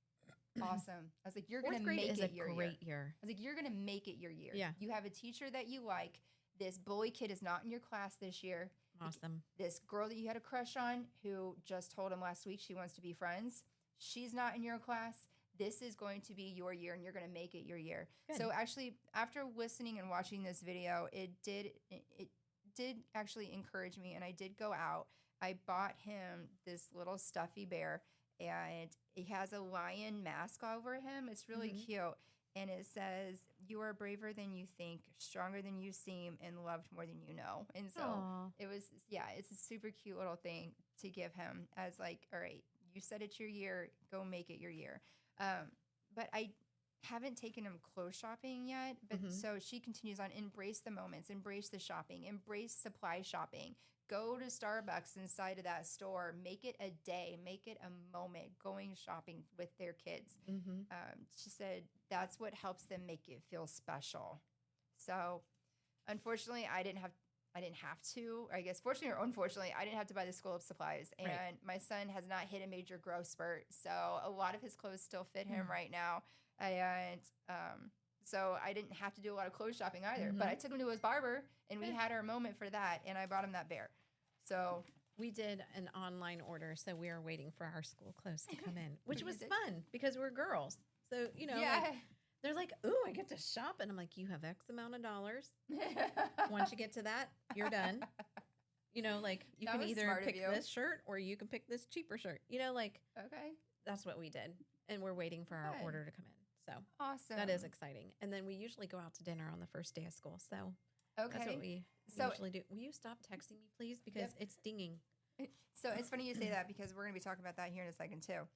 awesome. I was like, "You're going Fourth to grade make is it a your year." great year. I was like, "You're going to make it your year. Yeah. You have a teacher that you like. This bully kid is not in your class this year. Awesome. This girl that you had a crush on who just told him last week she wants to be friends, she's not in your class. This is going to be your year, and you're going to make it your year." Good. So actually, after listening and watching this video, it did actually encourage me, and I did go out. I bought him this little stuffy bear, and he has a lion mask over him. It's really cute. And it says, "You are braver than you think, stronger than you seem, and loved more than you know." And so Aw. it was, it's a super cute little thing to give him as like, all right, you said it's your year, go make it your year. But I haven't taken him clothes shopping yet. But so she continues on, embrace the moments, embrace the shopping, embrace supply shopping. Go to Starbucks inside of that store. Make it a day. Make it a moment going shopping with their kids. She said that's what helps them make it feel special. So, unfortunately, I didn't have to. I guess fortunately or unfortunately, I didn't have to buy the school of supplies. And Right. my son has not hit a major growth spurt, so a lot of his clothes still fit him right now. And so I didn't have to do a lot of clothes shopping either. But I took him to his barber, and we Good. had our moment for that. And I bought him that bear. So We did an online order, so we are waiting for our school clothes to come in, which You was did? fun because we're girls. So, you know, yeah. like, they're like, "Ooh, I get to shop." And I'm like, "You have X amount of dollars. Once you get to that, you're done." You know, like you That can was either smart of pick you. this shirt or you can pick this cheaper shirt. You know, like Okay. that's what we did. And we're waiting for our Good. order to come in. So Awesome. that is exciting. And then we usually go out to dinner on the first day of school. So that's what okay. we So- usually do. Will you stop texting me, please? Because it's dinging. So it's funny you say that because we're going to be talking about that here in a second too.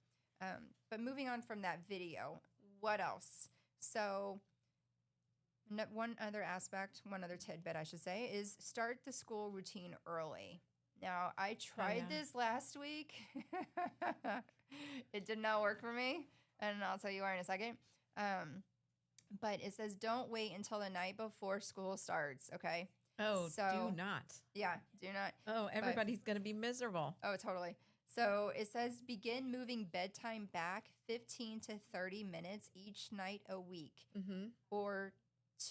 But moving on from that video, what else? So one other aspect, one other tidbit, I should say, is start the school routine early. Now, I tried yeah. this last week. It did not work for me, and I'll tell you why in a second. But it says don't wait until the night before school starts, okay? Oh, So, do not. yeah, do not. Oh, everybody's going to be miserable. Oh, totally. So it says begin moving bedtime back 15 to 30 minutes each night a week Mm-hmm. or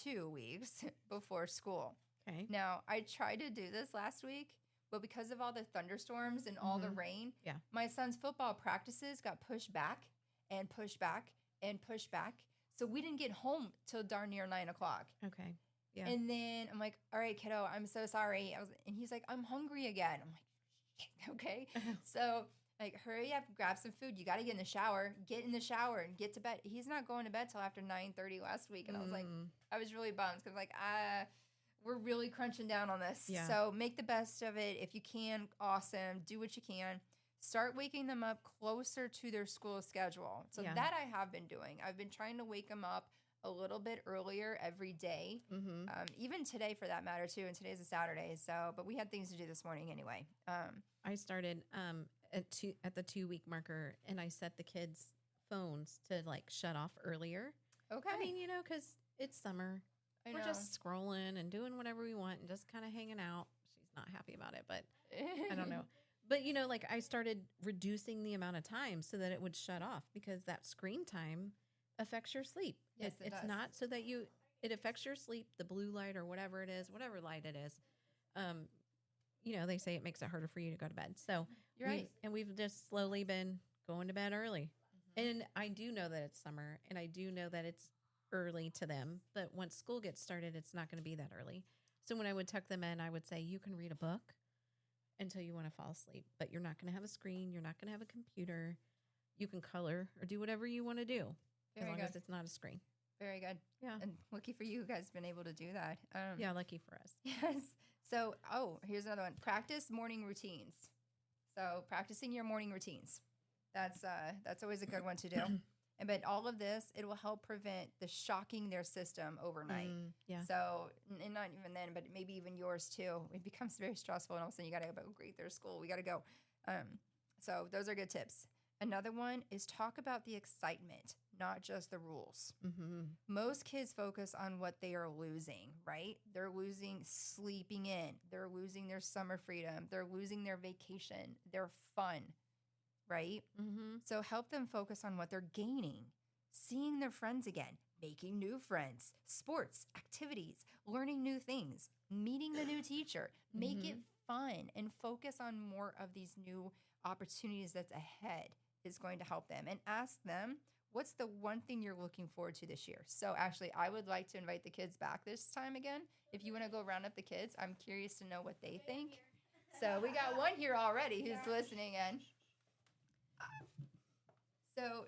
2 weeks before school. Okay. Now, I tried to do this last week, but because of all the thunderstorms and all the rain, Yeah. my son's football practices got pushed back and pushed back and pushed back. So we didn't get home till darn near 9 o'clock. Okay. Yeah. And then I'm like, all right, kiddo, I'm so sorry. And he's like, I'm hungry again. I'm like, shit, okay. So like, hurry up, grab some food. You got to get in the shower, and get to bed. He's not going to bed till after 9:30 last week. And I was like, I was really bummed because like, we're really crunching down on this. Yeah. So make the best of it. If you can, awesome. Do what you can. Start waking them up closer to their school schedule. So Yeah. that I have been doing. I've been trying to wake them up a little bit earlier every day. Mm-hmm. Even today for that matter too. And today's a Saturday. So, but we had things to do this morning anyway. I started at the 2-week marker, and I set the kids' phones to like shut off earlier. Okay. I mean, because it's summer. I We're know. just scrolling and doing whatever we want and just kind of hanging out. She's not happy about it, but I don't know. But, like I started reducing the amount of time so that it would shut off, because that screen time affects your sleep. Yes, it it's does. not so that it affects your sleep, the blue light or whatever it is, whatever light it is. They say it makes it harder for you to go to bed. So You're right. we've just slowly been going to bed early. And I do know that it's summer, and I do know that it's early to them. But once school gets started, it's not going to be that early. So when I would tuck them in, I would say, you can read a book until you want to fall asleep, but you're not going to have a screen. You're not going to have a computer. You can color or do whatever you want to do as long as it's not a screen. Very good. Yeah. And lucky for you guys been able to do that. Yeah, lucky for us. Yes. So, here's another one. Practice morning routines. So, practicing your morning routines. That's always a good one to do. But all of this, it will help prevent the shocking their system overnight. Yeah. So, and not even then, but maybe even yours too. It becomes very stressful, and all of a sudden you got to go great their school. We got to go. So those are good tips. Another one is talk about the excitement, not just the rules. Mm-hmm. Most kids focus on what they are losing, right? They're losing sleeping in. They're losing their summer freedom. They're losing their vacation, their fun, right? Mm-hmm. So help them focus on what they're gaining, seeing their friends again, making new friends, sports, activities, learning new things, meeting the new teacher. Make it fun and focus on more of these new opportunities that's ahead is going to help them. And ask them, what's the one thing you're looking forward to this year? So actually, I would like to invite the kids back this time again. If you want to go round up the kids, I'm curious to know what they think. So we got one here already who's listening in. So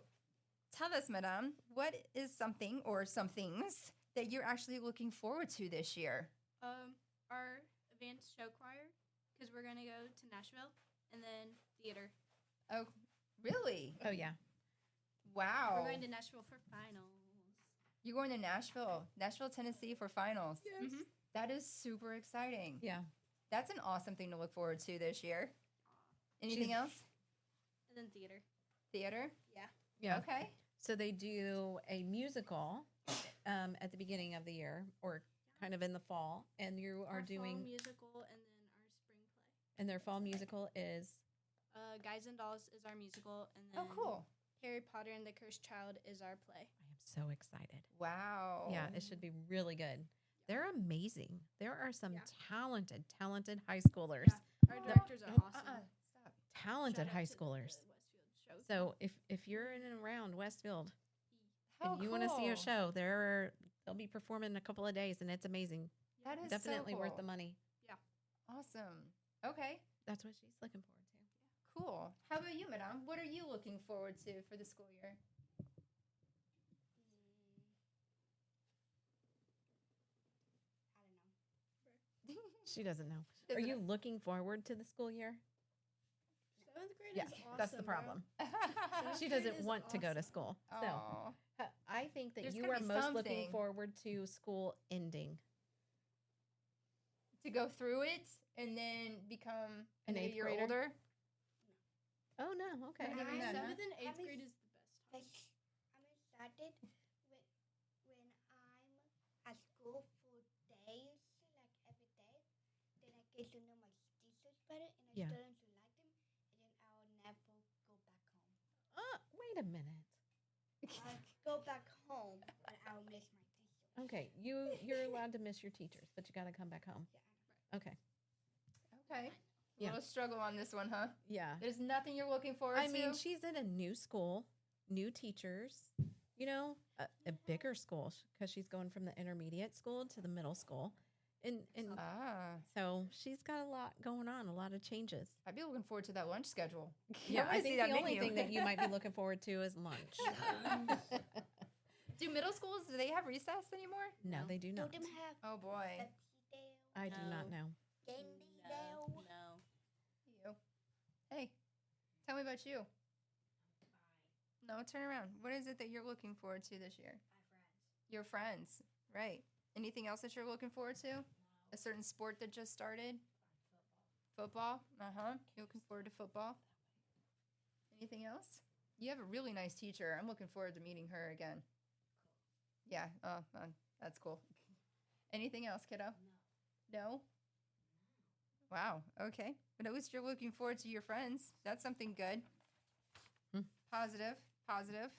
tell us, Madame, what is something or some things that you're actually looking forward to this year? Our advanced show choir, because we're going to go to Nashville, and then theater. Oh, really? Oh, yeah. Wow. We're going to Nashville for finals. You're going to Nashville, Tennessee for finals. Yes. Mm-hmm. That is super exciting. Yeah. That's an awesome thing to look forward to this year. Anything else? And then theater. Theater? Yeah. Okay. So they do a musical at the beginning of the year, or kind of in the fall, and you are Our doing fall musical, and then our spring play. and their fall musical is Guys and Dolls is our musical, and then Oh, cool. Harry Potter and the Cursed Child is our play. I am so excited. Wow. Yeah, it should be really good. They're amazing. There are some Yeah. talented high schoolers. Yeah. Our directors are awesome. Stop. Talented Shout out high to the schoolers. Westfield show. So if you're in and around Westfield How and you want to see a cool. show, they'll be performing in a couple of days, and it's amazing. That is Definitely so worth cool. the money. Awesome. Okay. That's what she's looking forward to. Cool. How about you, Madame? What are you looking forward to for the school year? I don't know. She doesn't know. Are Doesn't you looking forward to the school year? 7th grade Yeah, is awesome. that's the bro. problem. Seventh She grade doesn't is want to go to awesome. school. So Aw. I think that There's you gotta are be most looking something. forward to school ending. To go through it and then become An a eighth year grader? older. Oh no, okay. Not even that, huh? 7th and 8th How many- grade is the best time. Like, I'm excited when I'm at school for days, like every day. Then I get to know my teachers better, and I Yeah. started to like them, and then I'll never go back home. Wait a minute. I'll go back home, but I'll miss my teachers. Okay, you're allowed to miss your teachers, but you got to come back home. Yeah. Okay. Okay. Yeah. A little struggle on this one, huh? Yeah. There's nothing you're looking forward I to. mean, she's in a new school, new teachers, a bigger school because she's going from the intermediate school to the middle school. And so she's got a lot going on, a lot of changes. I'd be looking forward to that lunch schedule. Yeah, wanna I see think that the only menu. thing that you might be looking forward to is lunch. Do middle schools, do they have recess anymore? No, they do Do not. them have Oh boy. Pepsi Day, I do not know. Candy Day? No. You. Hey, tell me about you. No, turn around. What is it that you're looking forward to this year? Your friends, right. Anything else that you're looking forward to? A certain sport that just started? Football? Uh-huh. You're looking forward to football? Anything else? You have a really nice teacher. I'm looking forward to meeting her again. Yeah. Oh, that's cool. Anything else, kiddo? No? Wow. Okay. But at least you're looking forward to your friends. That's something good. Positive. Positive.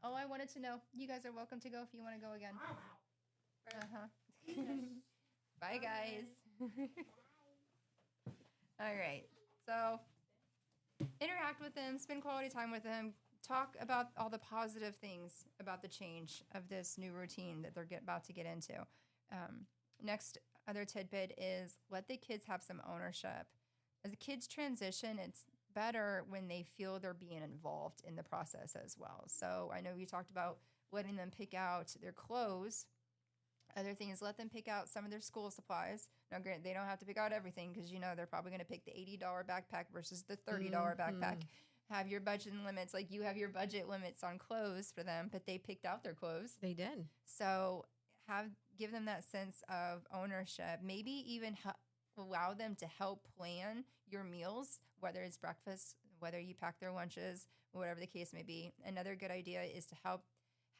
Oh, I wanted to know. You guys are welcome to go if you want to go again. Uh-huh. Bye, guys. All right. So interact with them, spend quality time with them, talk about all the positive things about the change of this new routine that they're about to get into. Next other tidbit is let the kids have some ownership. As the kids transition, it's better when they feel they're being involved in the process as well. So I know you talked about letting them pick out their clothes. Other thing is let them pick out some of their school supplies. Now, granted, they don't have to pick out everything because, they're probably going to pick the $80 backpack versus the $30 backpack. Have your budget limits. Like you have your budget limits on clothes for them, but they picked out their clothes. They did. So give them that sense of ownership. Maybe even allow them to help plan your meals, whether it's breakfast, whether you pack their lunches, whatever the case may be. Another good idea is to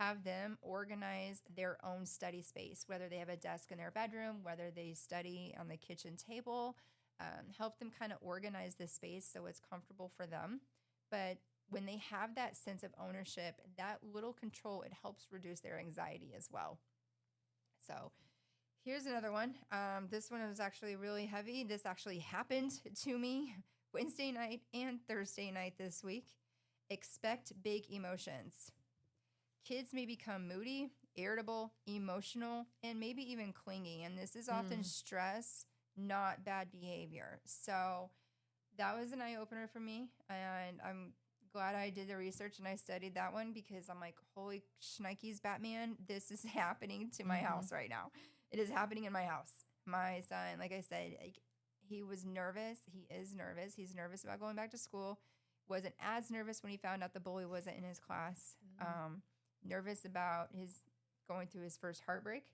have them organize their own study space, whether they have a desk in their bedroom, whether they study on the kitchen table. Help them kind of organize this space so it's comfortable for them. But when they have that sense of ownership, that little control, it helps reduce their anxiety as well. So here's another one. This one was actually really heavy. This actually happened to me Wednesday night and Thursday night this week. Expect big emotions. Kids may become moody, irritable, emotional, and maybe even clingy. And this is often stress, not bad behavior. So that was an eye-opener for me. And I'm glad I did the research and I studied that one because I'm like, holy shnikes, Batman, this is happening to my house right now. It is happening in my house. My son, like I said, he was nervous. He is nervous. He's nervous about going back to school. Wasn't as nervous when he found out the bully wasn't in his class. Nervous about his going through his first heartbreak.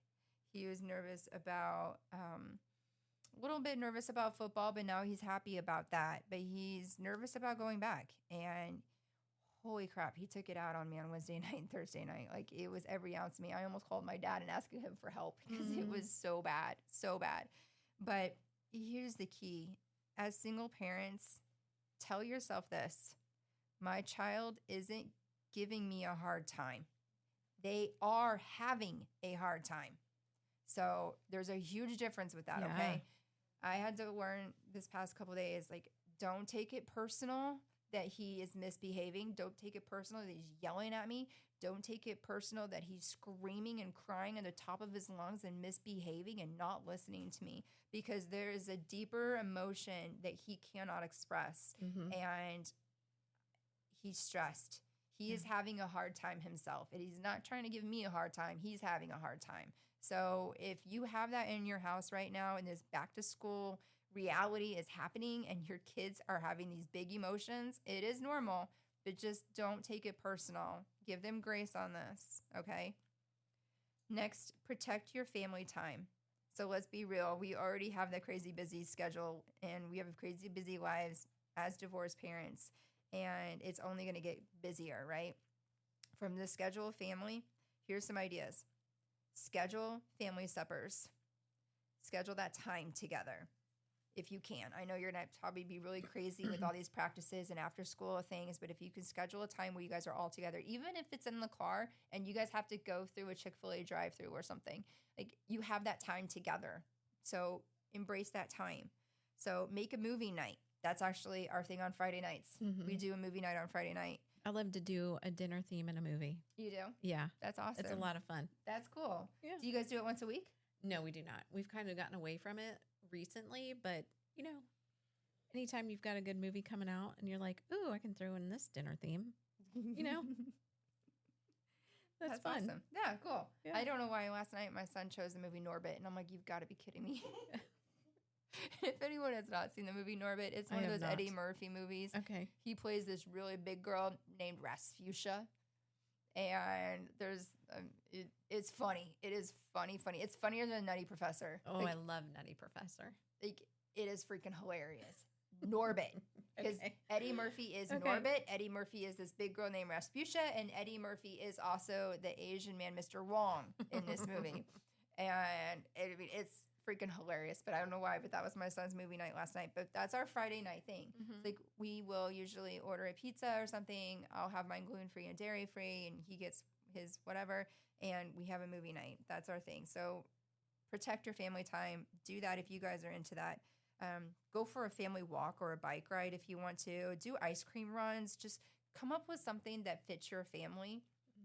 He was nervous about, a little bit nervous about football, but now he's happy about that. But he's nervous about going back. And holy crap, he took it out on me on Wednesday night and Thursday night. Like it was every ounce of me. I almost called my dad and asked him for help because it was so bad, so bad. But here's the key. As single parents, tell yourself this. My child isn't giving me a hard time. They are having a hard time. So there's a huge difference with that, Yeah. okay? I had to learn this past couple of days, like, don't take it personal that he is misbehaving. Don't take it personal that he's yelling at me. Don't take it personal that he's screaming and crying at the top of his lungs and misbehaving and not listening to me, because there is a deeper emotion that he cannot express. And he's stressed. He is having a hard time himself. And he's not trying to give me a hard time. He's having a hard time. So if you have that in your house right now and this back to school reality is happening and your kids are having these big emotions, it is normal, but just don't take it personal. Give them grace on this, okay? Next, protect your family time. So let's be real. We already have that crazy busy schedule and we have crazy busy lives as divorced parents. And it's only going to get busier, right? From the schedule of family, here's some ideas. Schedule family suppers. Schedule that time together if you can. I know you're going to probably be really crazy with all these practices and after school things, but if you can schedule a time where you guys are all together, even if it's in the car and you guys have to go through a Chick-fil-A drive-through or something, like you have that time together. So embrace that time. So make a movie night. That's actually our thing on Friday nights. Mhm. We do a movie night on Friday night. I love to do a dinner theme in a movie. You do? Yeah. That's awesome. It's a lot of fun. That's cool. Yeah. Do you guys do it once a week? No, we do not. We've kind of gotten away from it recently, but you know, anytime you've got a good movie coming out and you're like, ooh, I can throw in this dinner theme, you know, that's fun. Awesome. Yeah, cool. Yeah. I don't know why last night my son chose the movie Norbit, and I'm like, you've got to be kidding me. If anyone has not seen the movie Norbit, it's one of those Eddie Murphy movies. Okay. He plays this really big girl named Rasputia. And there's, it's funny. It is funny. It's funnier than Nutty Professor. Oh, Like, I love Nutty Professor. like, it is freaking hilarious. Norbit. Because Okay. Eddie Murphy is Okay. Norbit. Eddie Murphy is this big girl named Rasputia. And Eddie Murphy is also the Asian man, Mr. Wong, in this movie. And it's freaking hilarious. But I don't know why, but that was my son's movie night last night. But that's our Friday night thing. Mhm. Like, we will usually order a pizza or something. I'll have mine gluten-free and dairy-free, and he gets his whatever. And we have a movie night. That's our thing. So protect your family time. Do that if you guys are into that. Go for a family walk or a bike ride if you want to. Do ice cream runs. Just come up with something that fits your family.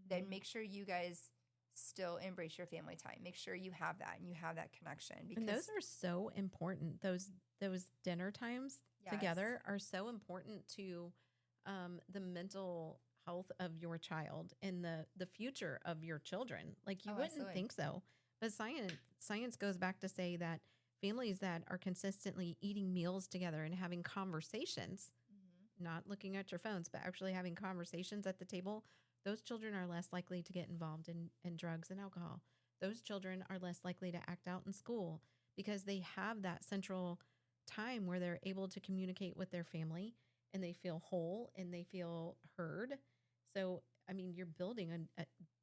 Then make sure you guys still embrace your family time. Make sure you have that and you have that connection. Because And those are so important. Those dinner times Yes. together are so important to the mental health of your child and the future of your children. Like you Oh, wouldn't absolutely. think so. But science goes back to say that families that are consistently eating meals together and having conversations, not looking at your phones, but actually having conversations at the table, those children are less likely to get involved in drugs and alcohol. Those children are less likely to act out in school because they have that central time where they're able to communicate with their family and they feel whole and they feel heard. So, I mean, you're building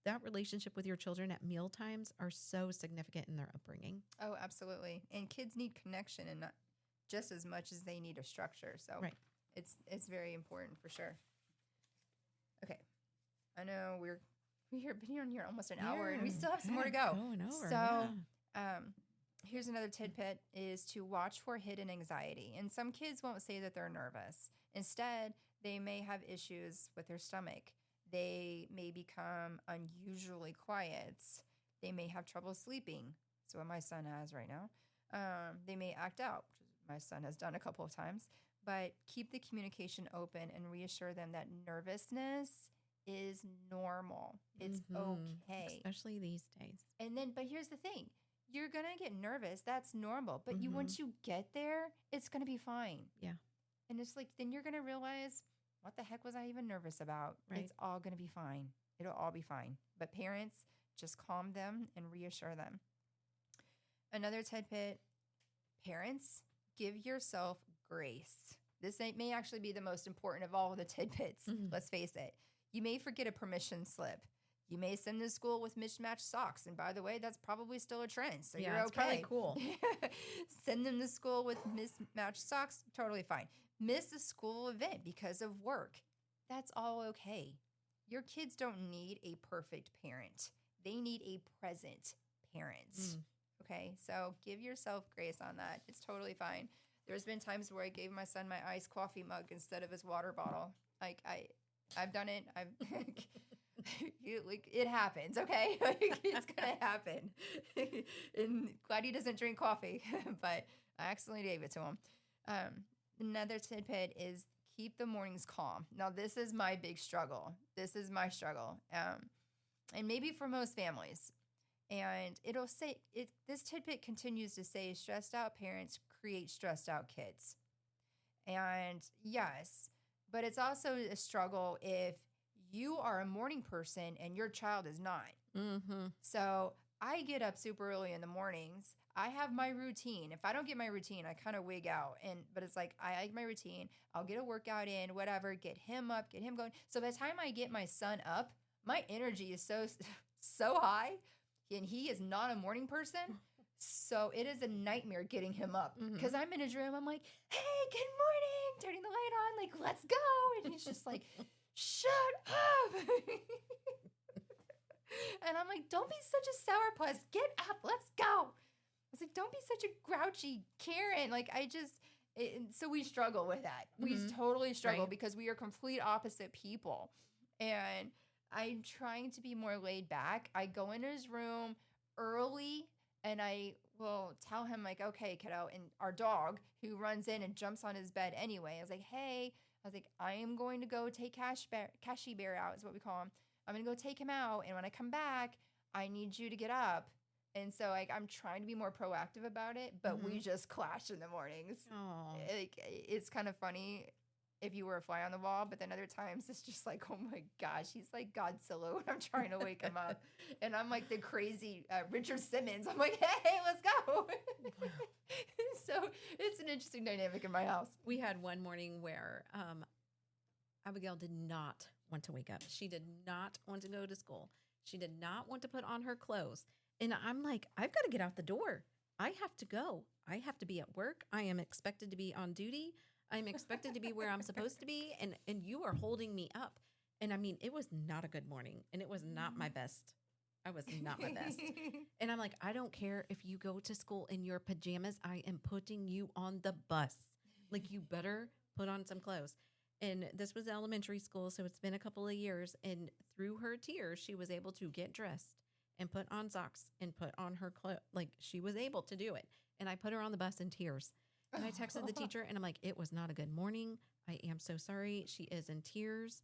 that relationship with your children at meal times are so significant in their upbringing. Oh, absolutely. And kids need connection and not just as much as they need a structure. So Right. it's very important for sure. Okay. I know we've been on here almost an hour and we still have some more to go. Going over, So, yeah. Here's another tidbit is to watch for hidden anxiety. And some kids won't say that they're nervous. Instead, they may have issues with their stomach. They may become unusually quiet. They may have trouble sleeping. So what my son has right now. They may act out, which my son has done a couple of times. But keep the communication open and reassure them that nervousness is normal. It's Mhm. okay. Especially these days. And then, but here's the thing. You're going to get nervous. That's normal. But Mhm. once you get there, it's going to be fine. Yeah. And it's like, then you're going to realize, what the heck was I even nervous about? Right. It's all going to be fine. It'll all be fine. But parents, just calm them and reassure them. Another tidbit, parents, give yourself grace. This may actually be the most important of all of the tidbits. Mhm. Let's face it. You may forget a permission slip. You may send to school with mismatched socks. And by the way, that's probably still a trend. So Yeah, you're it's probably okay. cool. Send them to school with mismatched socks. Totally fine. Miss a school event because of work. That's all okay. Your kids don't need a perfect parent. They need a present parent. Mm. Okay. So give yourself grace on that. It's totally fine. There's been times where I gave my son my iced coffee mug instead of his water bottle. Like I've done it. It happens, okay? It's gonna happen. And glad he doesn't drink coffee, but I accidentally gave it to him. Another tidbit is keep the mornings calm. Now, this is my big struggle. This is my struggle, and maybe for most families. And it'll say this tidbit continues to say, stressed out parents create stressed out kids. And yes, but it's also a struggle if you are a morning person and your child is not. Mm-hmm. So I get up super early in the mornings. I have my routine. If I don't get my routine, I kind of wig out. But it's like I like my routine. I'll get a workout in, whatever, get him up, get him going. So by the time I get my son up, my energy is so high, and he is not a morning person. So it is a nightmare getting him up because I'm in his room. I'm like, hey, good morning, turning the light on, like, let's go. And he's just like, shut up. And I'm like, don't be such a sourpuss. Get up. Let's go. I was like, don't be such a grouchy Karen. Like, so we struggle with that. We totally struggle because we are complete opposite people. And I'm trying to be more laid back. I go in his room early and I will tell him, like, okay, kiddo. And our dog, who runs in and jumps on his bed anyway, I was like, hey, I am going to go take Cashy Bear out, is what we call him. I'm going to go take him out. And when I come back, I need you to get up. And so, like, I'm trying to be more proactive about it, but we just clash in the mornings. Like, it's kind of funny if you were a fly on the wall, but then other times it's just like, oh my gosh, he's like Godzilla when I'm trying to wake him up. And I'm like the crazy Richard Simmons. I'm like, hey, let's go. So it's an interesting dynamic in my house. We had one morning where Abigail did not want to wake up. She did not want to go to school. She did not want to put on her clothes. And I'm like, I've got to get out the door. I have to go. I have to be at work. I am expected to be on duty. I'm expected to be where I'm supposed to be. And you are holding me up. And I mean, it was not a good morning. And it was not my best. I was not my best. And I'm like, I don't care if you go to school in your pajamas. I am putting you on the bus. Like, you better put on some clothes. And this was elementary school, so it's been a couple of years. And through her tears, she was able to get dressed and put on socks and put on her clothes. Like, she was able to do it. And I put her on the bus in tears. And I texted the teacher, and I'm like, it was not a good morning. I am so sorry. She is in tears.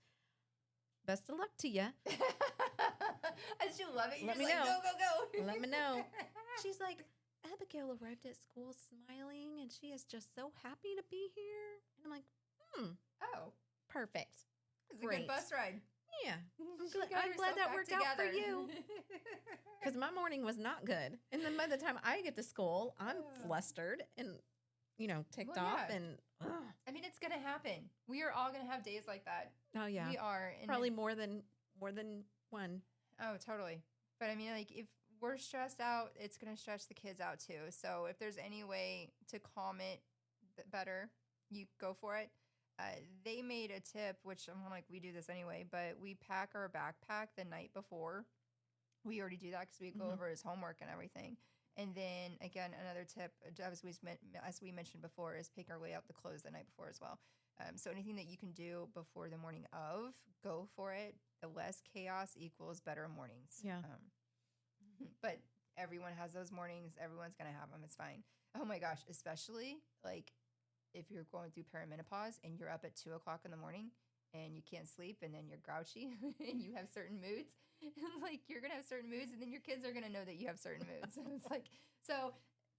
Best of luck to you. Did you love it? You're Let me like, know. Go. Let me know. She's like, Abigail arrived at school smiling, and she is just so happy to be here. And I'm like, Oh, perfect. it's a good bus ride. Yeah. She got I'm glad herself that back worked out for together. you. Because my morning was not good. And then by the time I get to school, I'm flustered and, ticked Well, off. yeah. And, I mean, it's going to happen. We are all going to have days like that. oh, yeah. We are. And Probably more than one. Oh, totally. But I mean, like, if we're stressed out, it's going to stress the kids out too. So if there's any way to calm it better, you go for it. They made a tip, which I'm like, we do this anyway, but we pack our backpack the night before. We already do that because we go over his homework and everything. And then again, another tip, as we mentioned before, is pick our layout the clothes the night before as well. So anything that you can do before the morning of, go for it. The less chaos equals better mornings. Yeah. But everyone has those mornings. Everyone's going to have them. It's fine. Oh my gosh. Especially like if you're going through perimenopause and you're up at 2 o'clock in the morning and you can't sleep and then you're grouchy and you have certain moods. Like, you're going to have certain moods and then your kids are going to know that you have certain moods. It's like, so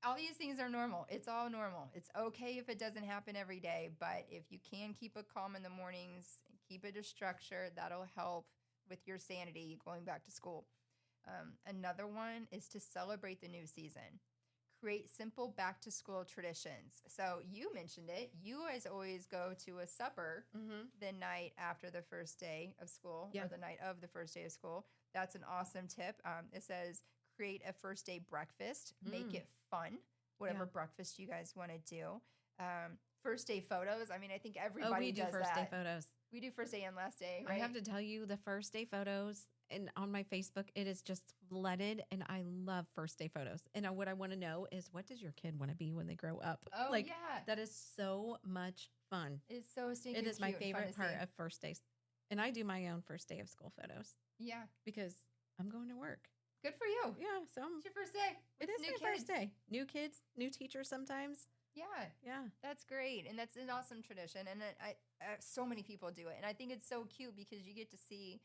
all these things are normal. It's all normal. It's okay if it doesn't happen every day, but if you can keep it calm in the mornings, keep it a structure, that'll help with your sanity going back to school. Another one is to celebrate the new season. Create simple back to school traditions. So you mentioned it. You guys always go to a supper the night after the first day of school or the night of the first day of school. That's an awesome tip. It says create a first day breakfast. Make it fun, whatever breakfast you guys want to do. First day photos. I mean, I think everybody does first day that. photos. We do first day and last day, right? I have to tell you, the first day photos and on my Facebook, it is just flooded, and I love first day photos. And what I want to know is, what does your kid want to be when they grow up? Oh, yeah. That is so much fun. It's so stinking It is my cute and fun favorite to part see. of first days. And I do my own first day of school photos Yeah. because I'm going to work. Good for you. Yeah, so It's your first day. it with is new my kids. first day. New kids, new teachers sometimes. Yeah. Yeah. That's great. And that's an awesome tradition. And I so many people do it. And I think it's so cute because you get to see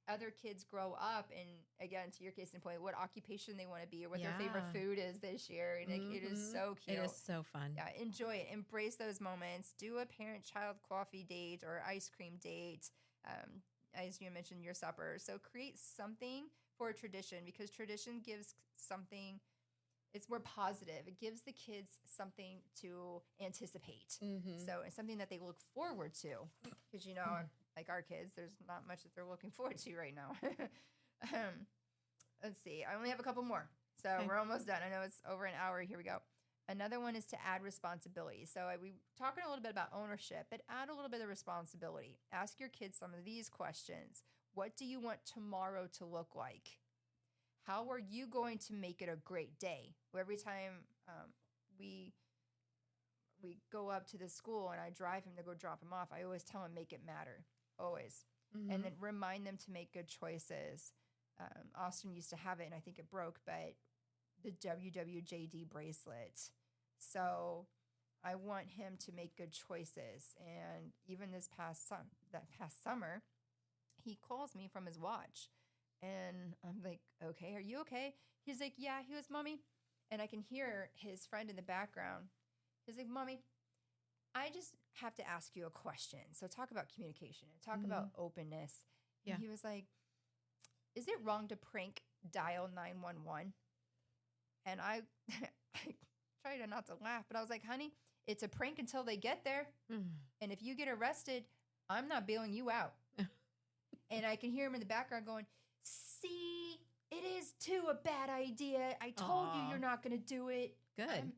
other kids grow up and, again, to your case in point, what occupation they want to be or what their favorite Yeah. food is this year. And it is so cute. It is so fun. Yeah, enjoy it. Embrace those moments. Do a parent-child coffee date or ice cream date. as you mentioned, your supper. So create something for a tradition, because tradition gives something, it's more positive. It gives the kids something to anticipate. Mm-hmm. So it's something that they look forward to, because, like our kids, there's not much that they're looking forward to right now. Let's see. I only have a couple more. So Okay. we're almost done. I know it's over an hour. Here we go. Another one is to add responsibility. So we talking a little bit about ownership, but add a little bit of responsibility. Ask your kids some of these questions. What do you want tomorrow to look like? How are you going to make it a great day? Every time we go up to the school and I drive him to go drop him off, I always tell him, make it matter. Always. Mm-hmm. And then remind them to make good choices. Austin used to have it, and I think it broke, but the WWJD bracelet. So I want him to make good choices. And even that past summer, he calls me from his watch. And I'm like, okay, are you okay? He's like, yeah. He goes, Mommy. And I can hear his friend in the background. He's like, Mommy, I just have to ask you a question. So talk about communication and talk about openness. Yeah. And he was like, is it wrong to prank dial 911? And I tried not to laugh, but I was like, honey, it's a prank until they get there. And if you get arrested, I'm not bailing you out. And I can hear him in the background going, see, it is too a bad idea. I told you you're not going to do it. Good.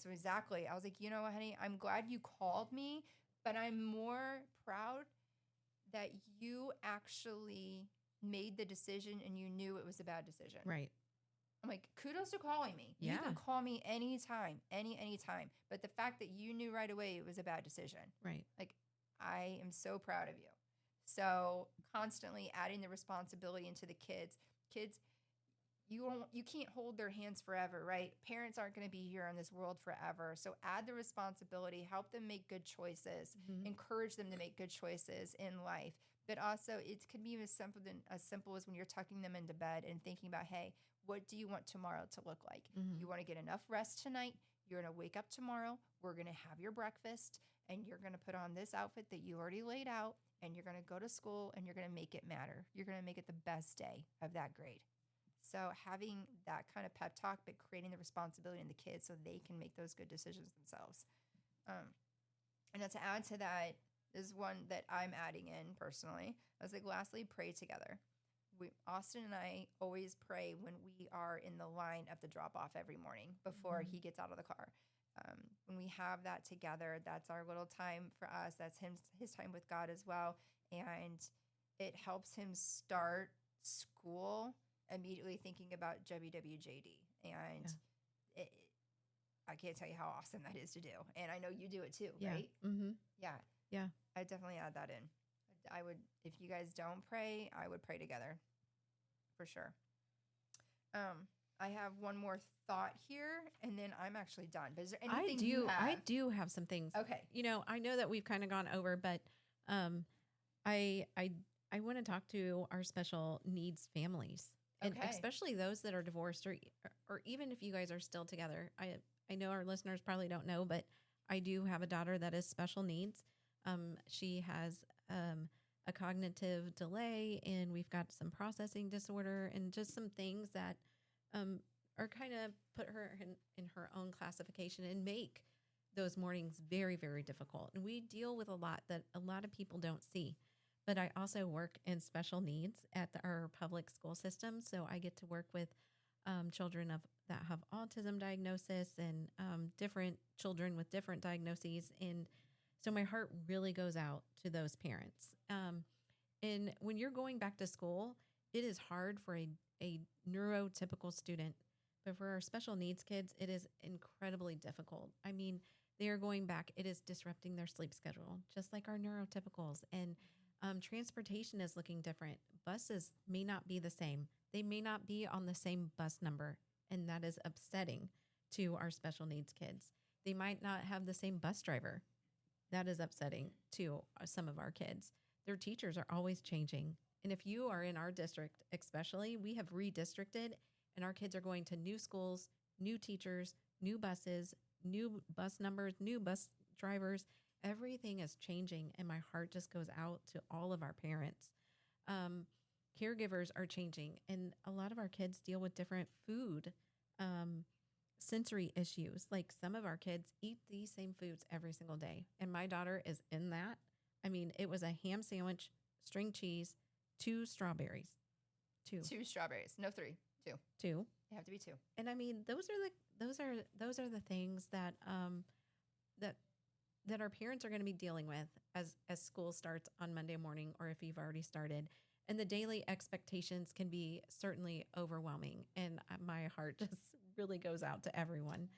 So exactly. I was like, you know what, honey, I'm glad you called me, but I'm more proud that you actually made the decision and you knew it was a bad decision. Right. I'm like, kudos to calling me. Yeah. You can call me anytime, anytime. But the fact that you knew right away it was a bad decision. Right. Like, I am so proud of you. So constantly adding the responsibility into the kids. Kids, you can't hold their hands forever, right? Parents aren't going to be here in this world forever. So add the responsibility, help them make good choices, encourage them to make good choices in life. But also it could be as simple as when you're tucking them into bed and thinking about, hey, what do you want tomorrow to look like? You want to get enough rest tonight. You're going to wake up tomorrow. We're going to have your breakfast and you're going to put on this outfit that you already laid out and you're going to go to school and you're going to make it matter. You're going to make it the best day of that grade. So having that kind of pep talk, but creating the responsibility in the kids so they can make those good decisions themselves. And then to add to that is one that I'm adding in personally. I was like, lastly, pray together. Austin and I always pray when we are in the line at the drop-off every morning before he gets out of the car. When we have that together, that's our little time for us. That's his time with God as well. And it helps him start school immediately thinking about WWJD. And I can't tell you how awesome that is to do. And I know you do it too, right? Mm-hmm. Yeah. Yeah. I definitely add that in. I would, if you guys don't pray, I would pray together for sure. I have one more thought here and then I'm actually done. But is there anything you have? I do have some things. Okay. I know that we've kind of gone over, but I want to talk to our special needs families. And especially those that are divorced or even if you guys are still together. I know our listeners probably don't know, but I do have a daughter that is special needs. She has a cognitive delay and we've got some processing disorder and just some things that are kind of put her in her own classification and make those mornings very, very difficult. And we deal with a lot that a lot of people don't see. But I also work in special needs at our public school system. So I get to work with children that have autism diagnosis and different children with different diagnoses. And so my heart really goes out to those parents. And when you're going back to school, it is hard for a neurotypical student. But for our special needs kids, it is incredibly difficult. I mean, they are going back. It is disrupting their sleep schedule, just like our neurotypicals. And transportation is looking different. Buses may not be the same. They may not be on the same bus number, and that is upsetting to our special needs kids. They might not have the same bus driver. That is upsetting to some of our kids. Their teachers are always changing. And if you are in our district, especially, we have redistricted, and our kids are going to new schools, new teachers, new buses, new bus numbers, new bus drivers. Everything is changing, and my heart just goes out to all of our parents. Caregivers are changing, and a lot of our kids deal with different food, sensory issues. Like some of our kids eat these same foods every single day, and my daughter is in that. I mean, it was a ham sandwich, string cheese, 2 strawberries, two, 2 strawberries. No, 3. 2. two. They have to be 2. And I mean, those are the things that that that our parents are going to be dealing with as school starts on Monday morning, or if you've already started. And the daily expectations can be certainly overwhelming. And my heart just really goes out to everyone.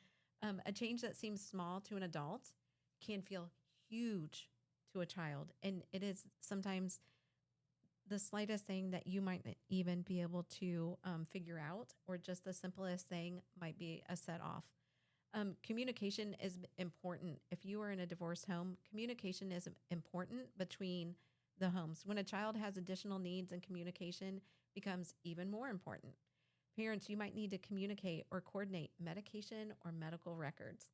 A change that seems small to an adult can feel huge to a child, and it is sometimes the slightest thing that you might not even be able to figure out, or just the simplest thing might be a set off. Communication is important. If you are in a divorced home, communication is important between the homes. When a child has additional needs, and communication becomes even more important. Parents, you might need to communicate or coordinate medication or medical records.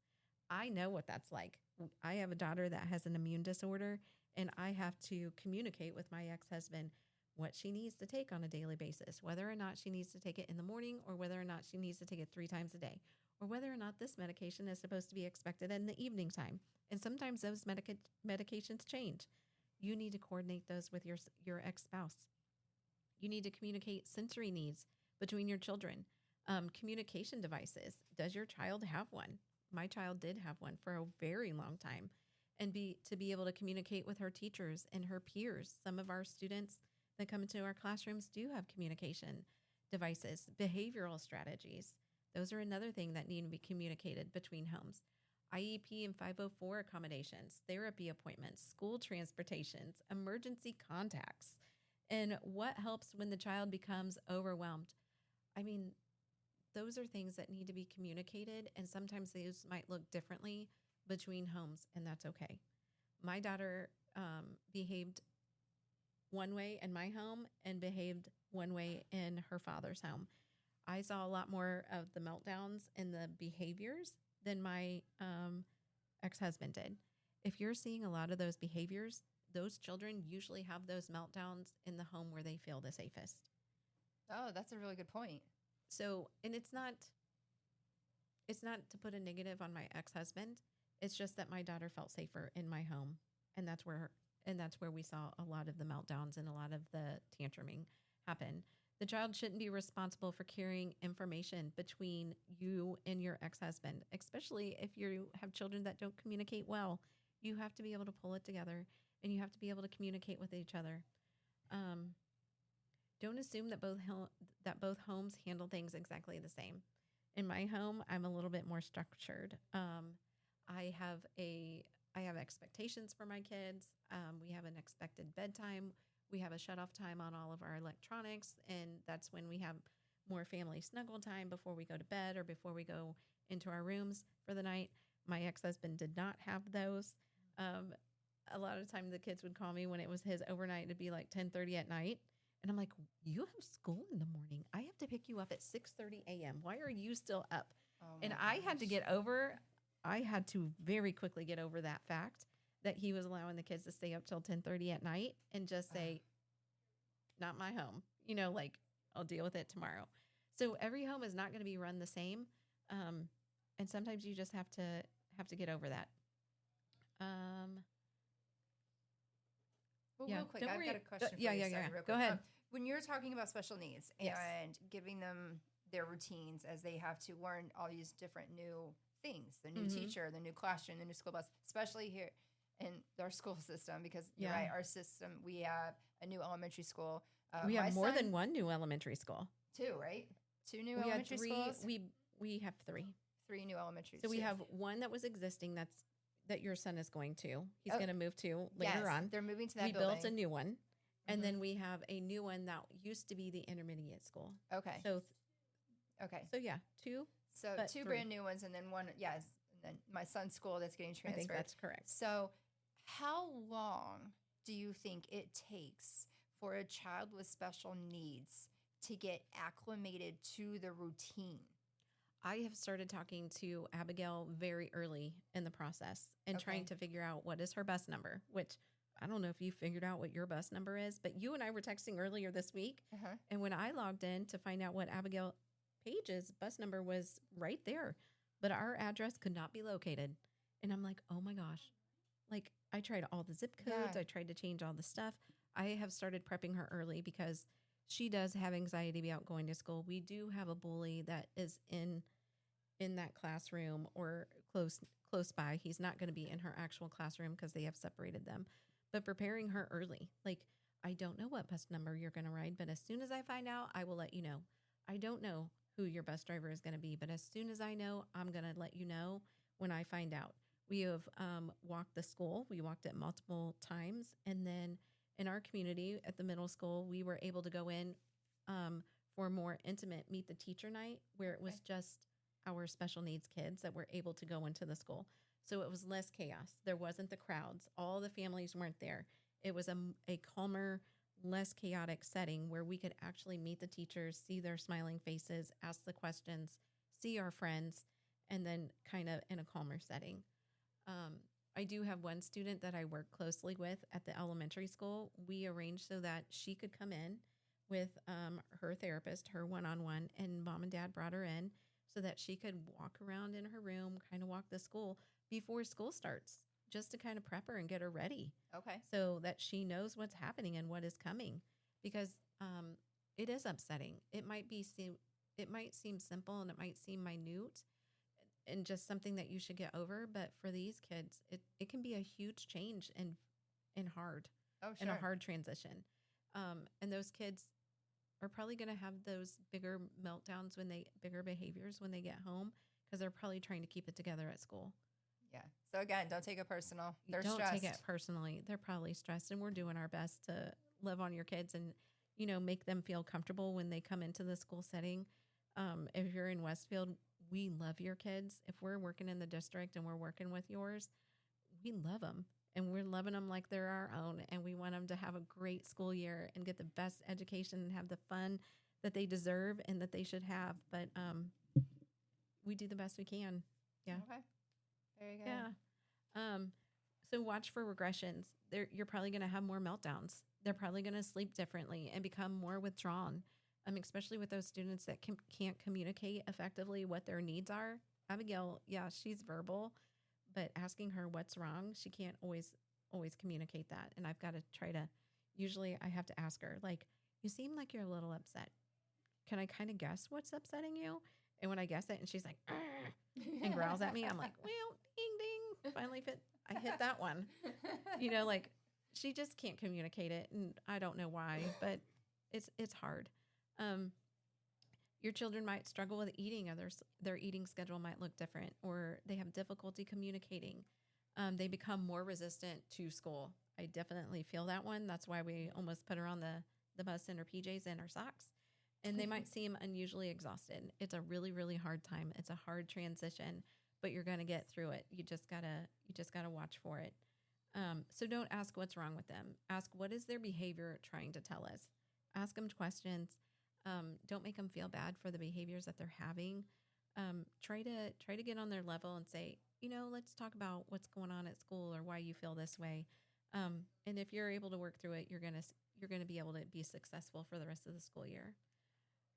I know what that's like. I have a daughter that has an immune disorder, and I have to communicate with my ex-husband what she needs to take on a daily basis, whether or not she needs to take it in the morning, or whether or not she needs to take it 3 times a day, or whether or not this medication is supposed to be expected in the evening time. And sometimes those medications change. You need to coordinate those with your ex-spouse. You need to communicate sensory needs between your children. Communication devices. Does your child have one? My child did have one for a very long time. And to be able to communicate with her teachers and her peers. Some of our students that come into our classrooms do have communication devices. Behavioral strategies. Those are another thing that need to be communicated between homes. IEP and 504 accommodations, therapy appointments, school transportations, emergency contacts, and what helps when the child becomes overwhelmed. I mean, those are things that need to be communicated, and sometimes those might look differently between homes, and that's okay. My daughter behaved one way in my home and behaved one way in her father's home. I saw a lot more of the meltdowns and the behaviors than my ex-husband did. If you're seeing a lot of those behaviors, those children usually have those meltdowns in the home where they feel the safest. Oh, that's a really good point. So, and it's not to put a negative on my ex-husband. It's just that my daughter felt safer in my home, and that's where we saw a lot of the meltdowns and a lot of the tantruming happen. The child shouldn't be responsible for carrying information between you and your ex-husband, especially if you have children that don't communicate well. You have to be able to pull it together, and you have to be able to communicate with each other. Don't assume that both homes handle things exactly the same. In my home, I'm a little bit more structured. I have expectations for my kids. We have an expected bedtime. We have a shut-off time on all of our electronics, and that's when we have more family snuggle time before we go to bed or before we go into our rooms for the night. My ex-husband did not have those. A lot of the time the kids would call me when it was his overnight. It'd be like 10:30 at night, and I'm like, you have school in the morning. I have to pick you up at 6:30 a.m. Why are you still up? Oh And my I had to gosh. very quickly get over that fact that he was allowing the kids to stay up till 10:30 at night and just say, not my home, like I'll deal with it tomorrow. So every home is not going to be run the same. And sometimes you just have to get over that. Well, yeah, real quick, don't I've worry. got a question for Yeah, you. yeah, Sorry, yeah. real Go quick. ahead. When you're talking about special needs Yes. and giving them their routines as they have to learn all these different new things, the new Mhm. teacher, the new classroom, the new school bus, especially here in our school system, because you're Yeah. right, our system, we have a new elementary school. We My have more than son- one new elementary school. 2, right? 2 new We had elementary 3. schools? We have 3. 3 new elementary. So we two. have one that was existing that your son is going to. He's Oh, going to move to Yes, later on. they're moving to that We building. built a new one, and Mhm. then we have a new one that used to be the intermediate school. Okay. So Okay. yeah, 2. So but 2 3. brand new ones, and then one, yes, and then my son's school that's getting I transferred. think that's correct. So, how long do you think it takes for a child with special needs to get acclimated to the routine? I have started talking to Abigail very early in the process and trying Okay. to figure out what is her bus number, which I don't know if you figured out what your bus number is, but you and I were texting earlier this week. Uh-huh. And when I logged in to find out what Abigail Page's bus number was right there, but our address could not be located. And I'm like, oh my gosh. Like, I tried all the zip codes. Yeah. I tried to change all the stuff. I have started prepping her early because she does have anxiety about going to school. We do have a bully that is in that classroom or close by. He's not going to be in her actual classroom because they have separated them. But preparing her early, like, I don't know what bus number you're going to ride, but as soon as I find out, I will let you know. I don't know who your bus driver is going to be, but as soon as I know, I'm going to let you know when I find out. We have walked the school. We walked it multiple times. And then in our community at the middle school, we were able to go in for a more intimate meet the teacher night where it was just our special needs kids that were able to go into the school. So it was less chaos. There wasn't the crowds. All the families weren't there. It was a calmer, less chaotic setting where we could actually meet the teachers, see their smiling faces, ask the questions, see our friends, and then kind of in a calmer setting. I do have one student that I work closely with at the elementary school. We arranged so that she could come in with her therapist, her one-on-one, and mom and dad brought her in so that she could walk around in her room, kind of walk the school before school starts, just to kind of prep her and get her ready Okay. so that she knows what's happening and what is coming. Because it is upsetting. It might seem simple and it might seem minute and just something that you should get over. But for these kids, it can be a huge change and hard Oh, and sure. a hard transition. And those kids are probably going to have those bigger meltdowns bigger behaviors when they get home because they're probably trying to keep it together at school. Yeah. So again, don't take it personal. They're Don't stressed. take it personally. They're probably stressed, and we're doing our best to love on your kids and, make them feel comfortable when they come into the school setting. If you're in Westfield, we love your kids. If we're working in the district and we're working with yours, we love them. And we're loving them like they're our own. And we want them to have a great school year and get the best education and have the fun that they deserve and that they should have. But we do the best we can. Yeah. Okay. Very good. Yeah. So watch for regressions. You're probably going to have more meltdowns. They're probably going to sleep differently and become more withdrawn, especially with those students that can't communicate effectively what their needs are. Abigail, yeah, she's verbal, but asking her what's wrong, she can't always communicate that. And I've got to usually I have to ask her, like, you seem like you're a little upset. Can I kind of guess what's upsetting you? And when I guess it and she's like, and growls at me, I'm like, well, ding, ding. Finally I hit that one. Like she just can't communicate it. And I don't know why, but it's hard. Your children might struggle with eating, or their eating schedule might look different, or they have difficulty communicating. They become more resistant to school. I definitely feel that one. That's why we almost put her on the bus in her PJs and her socks. And they might seem unusually exhausted. It's a really, really hard time. It's a hard transition, but you're going to get through it. You just gotta watch for it. So don't ask what's wrong with them. Ask what is their behavior trying to tell us. Ask them questions. Don't make them feel bad for the behaviors that they're having. Try to get on their level and say, let's talk about what's going on at school or why you feel this way. And if you're able to work through it, you're gonna be able to be successful for the rest of the school year.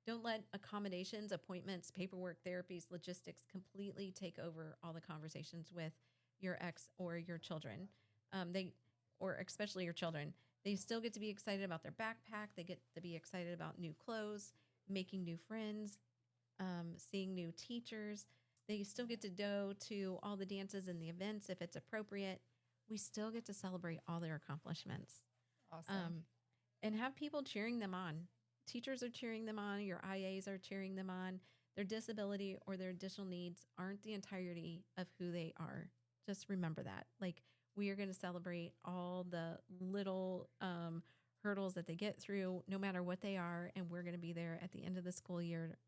Don't let accommodations, appointments, paperwork, therapies, logistics completely take over all the conversations with your ex or your children. Or especially your children. They still get to be excited about their backpack. They get to be excited about new clothes, making new friends, seeing new teachers. They still get to go to all the dances and the events if it's appropriate. We still get to celebrate all their accomplishments. Awesome. And have people cheering them on. Teachers are cheering them on. Your IAs are cheering them on. Their disability or their additional needs aren't the entirety of who they are. Just remember that. Like, we are going to celebrate all the little hurdles that they get through, no matter what they are. And we're going to be there at the end of the school year,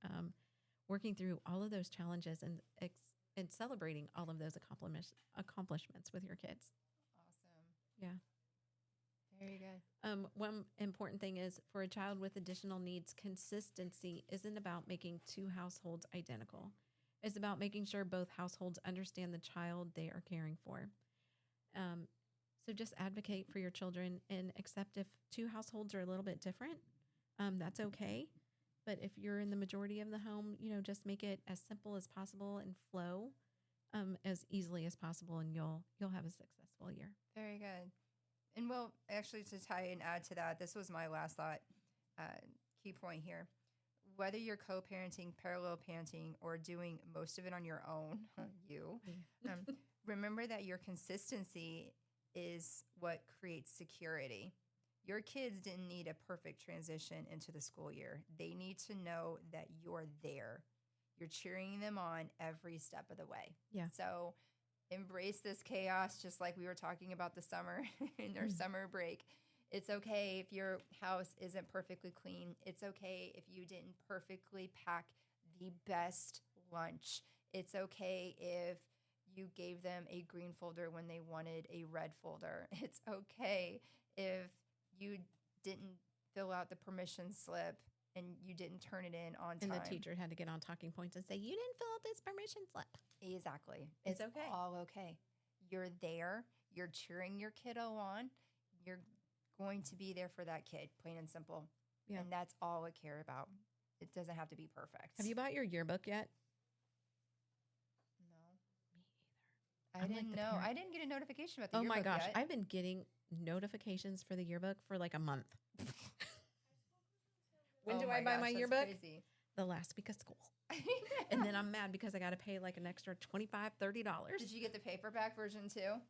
working through all of those challenges and celebrating all of those accomplishments with your kids. Awesome. Yeah. Very good. One important thing is for a child with additional needs, consistency isn't about making two households identical. It's about making sure both households understand the child they are caring for. So just advocate for your children and accept if two households are a little bit different, that's okay. But if you're in the majority of the home, just make it as simple as possible and flow as easily as possible, and you'll have a successful year. Very good. And well, actually, to tie and add to that, this was my last thought, key point here. Whether you're co-parenting, parallel parenting, or doing most of it on your own, remember that your consistency is what creates security. Your kids didn't need a perfect transition into the school year. They need to know that you're there. You're cheering them on every step of the way. Yeah. So embrace this chaos, just like we were talking about the summer in our summer break. It's okay if your house isn't perfectly clean. It's okay if you didn't perfectly pack the best lunch. It's okay if you gave them a green folder when they wanted a red folder. It's okay if you didn't fill out the permission slip and you didn't turn it in on time. And the teacher had to get on talking points and say, you didn't fill out this permission slip. Exactly. It's okay. All okay. You're there. You're cheering your kiddo on. You're going to be there for that kid, plain and simple. Yeah. And that's all I care about. It doesn't have to be perfect. Have you bought your yearbook yet? No. I'm I like didn't the know. parent. I didn't get a notification about the Oh yearbook my gosh. yet. I've been getting notifications for the yearbook for like a month. When Oh do I buy gosh, my that's yearbook? crazy. The last week of school. And then I'm mad because I got to pay like an extra $25, $30. Did you get the paperback version too?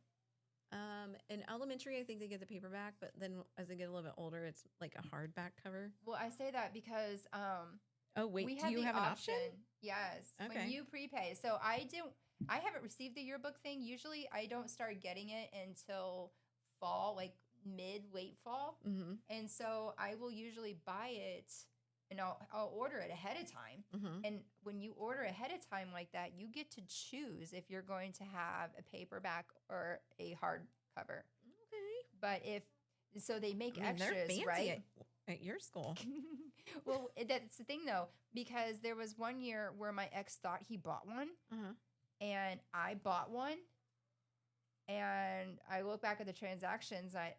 In elementary, I think they get the paperback, but then as they get a little bit older, it's like a hardback cover. Well, I say that because Oh, wait, we do had you the have an option? Yes, Okay. when you prepay. So I haven't received the yearbook thing. Usually I don't start getting it until fall, like late fall. Mm-hmm. And so I will usually buy it and I'll order it ahead of time. Mm-hmm. And when you order ahead of time like that, you get to choose if you're going to have a paperback or a hardcover. Okay. But so they make I mean, they're extras, fancy right? at your school. Well, that's the thing though, because there was one year where my ex thought he bought one Uh-huh. and I bought one. And I look back at the transactions. I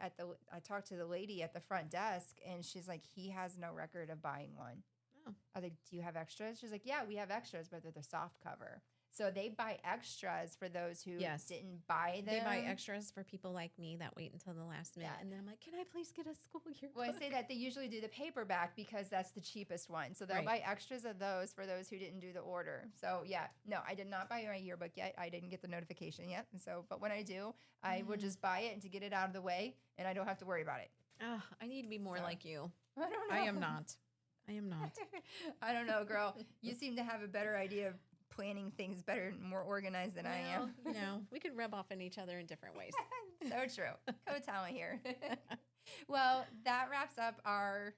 talked to the lady at the front desk, and she's like, "He has no record of buying one." Oh. I was like, "Do you have extras?" She's like, "Yeah, we have extras, but they're the soft cover." So they buy extras for those who Yes. didn't buy them. They buy extras for people like me that wait until the last minute. Yeah. And then I'm like, can I please get a school yearbook? Well, I say that they usually do the paperback because that's the cheapest one. So they'll Right. buy extras of those for those who didn't do the order. So yeah, no, I did not buy my yearbook yet. I didn't get the notification yet. And so, but when I do, I would just buy it and to get it out of the way, and I don't have to worry about it. Oh, I need to be more So, like you. I don't know. I am not. I am not. I don't know, girl. You seem to have a better idea of planning things better and more organized than I am. We could rub off on each other in different ways. So true. Co-talent here. Well, that wraps up our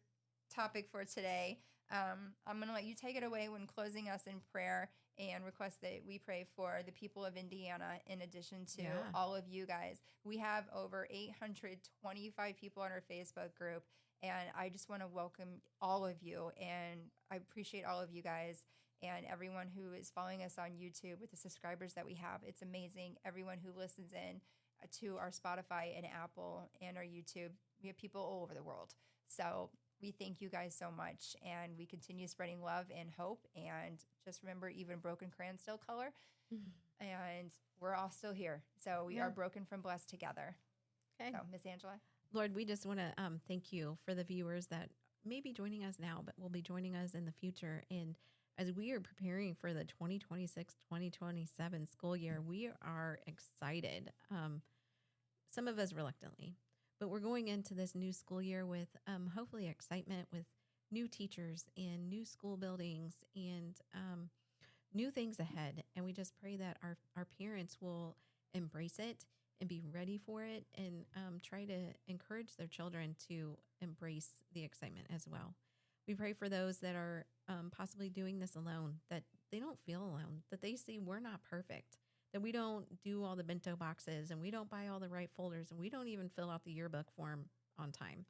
topic for today. I'm going to let you take it away when closing us in prayer and request that we pray for the people of Indiana in addition to all of you guys. We have over 825 people on our Facebook group, and I just want to welcome all of you, and I appreciate all of you guys and everyone who is following us on YouTube with the subscribers that we have. It's amazing. Everyone who listens in to our Spotify and Apple and our YouTube. We have people all over the world. So we thank you guys so much, and we continue spreading love and hope. And just remember, even broken crayons still color. And we're all still here. So we are broken from blessed together. Okay. So, Miss Angela. Lord, we just want to thank you for the viewers that may be joining us now, but will be joining us in the future. And as we are preparing for the 2026-2027 school year, we are excited, some of us reluctantly, but we're going into this new school year with hopefully excitement, with new teachers and new school buildings and new things ahead. And we just pray that our parents will embrace it and be ready for it and try to encourage their children to embrace the excitement as well. We pray for those that are possibly doing this alone, that they don't feel alone, that they see we're not perfect, that we don't do all the bento boxes and we don't buy all the right folders and we don't even fill out the yearbook form on time,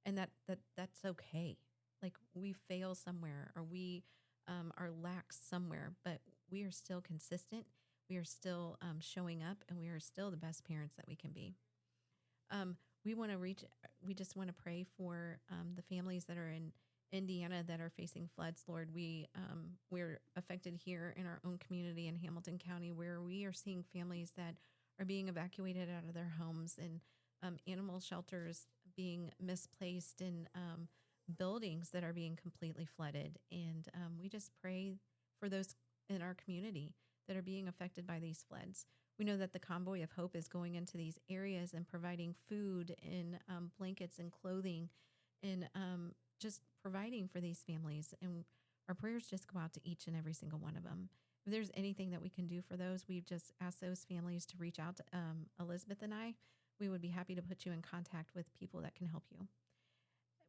and that's okay. Like we fail somewhere or we are lax somewhere, but we are still consistent. We are still showing up, and we are still the best parents that we can be. We want to reach. We just want to pray for the families that are in Indiana that are facing floods. Lord, we're affected here in our own community in Hamilton County, where we are seeing families that are being evacuated out of their homes and animal shelters being misplaced and buildings that are being completely flooded. And we just pray for those in our community that are being affected by these floods. We know that the Convoy of Hope is going into these areas and providing food and blankets and clothing and just providing for these families. And our prayers just go out to each and every single one of them. If there's anything that we can do for those, we've just asked those families to reach out to Elizabeth and I. We would be happy to put you in contact with people that can help you.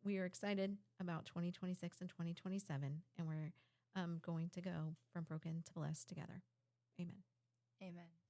We are excited about 2026 and 2027, and we're going to go from broken to blessed together. Amen. Amen.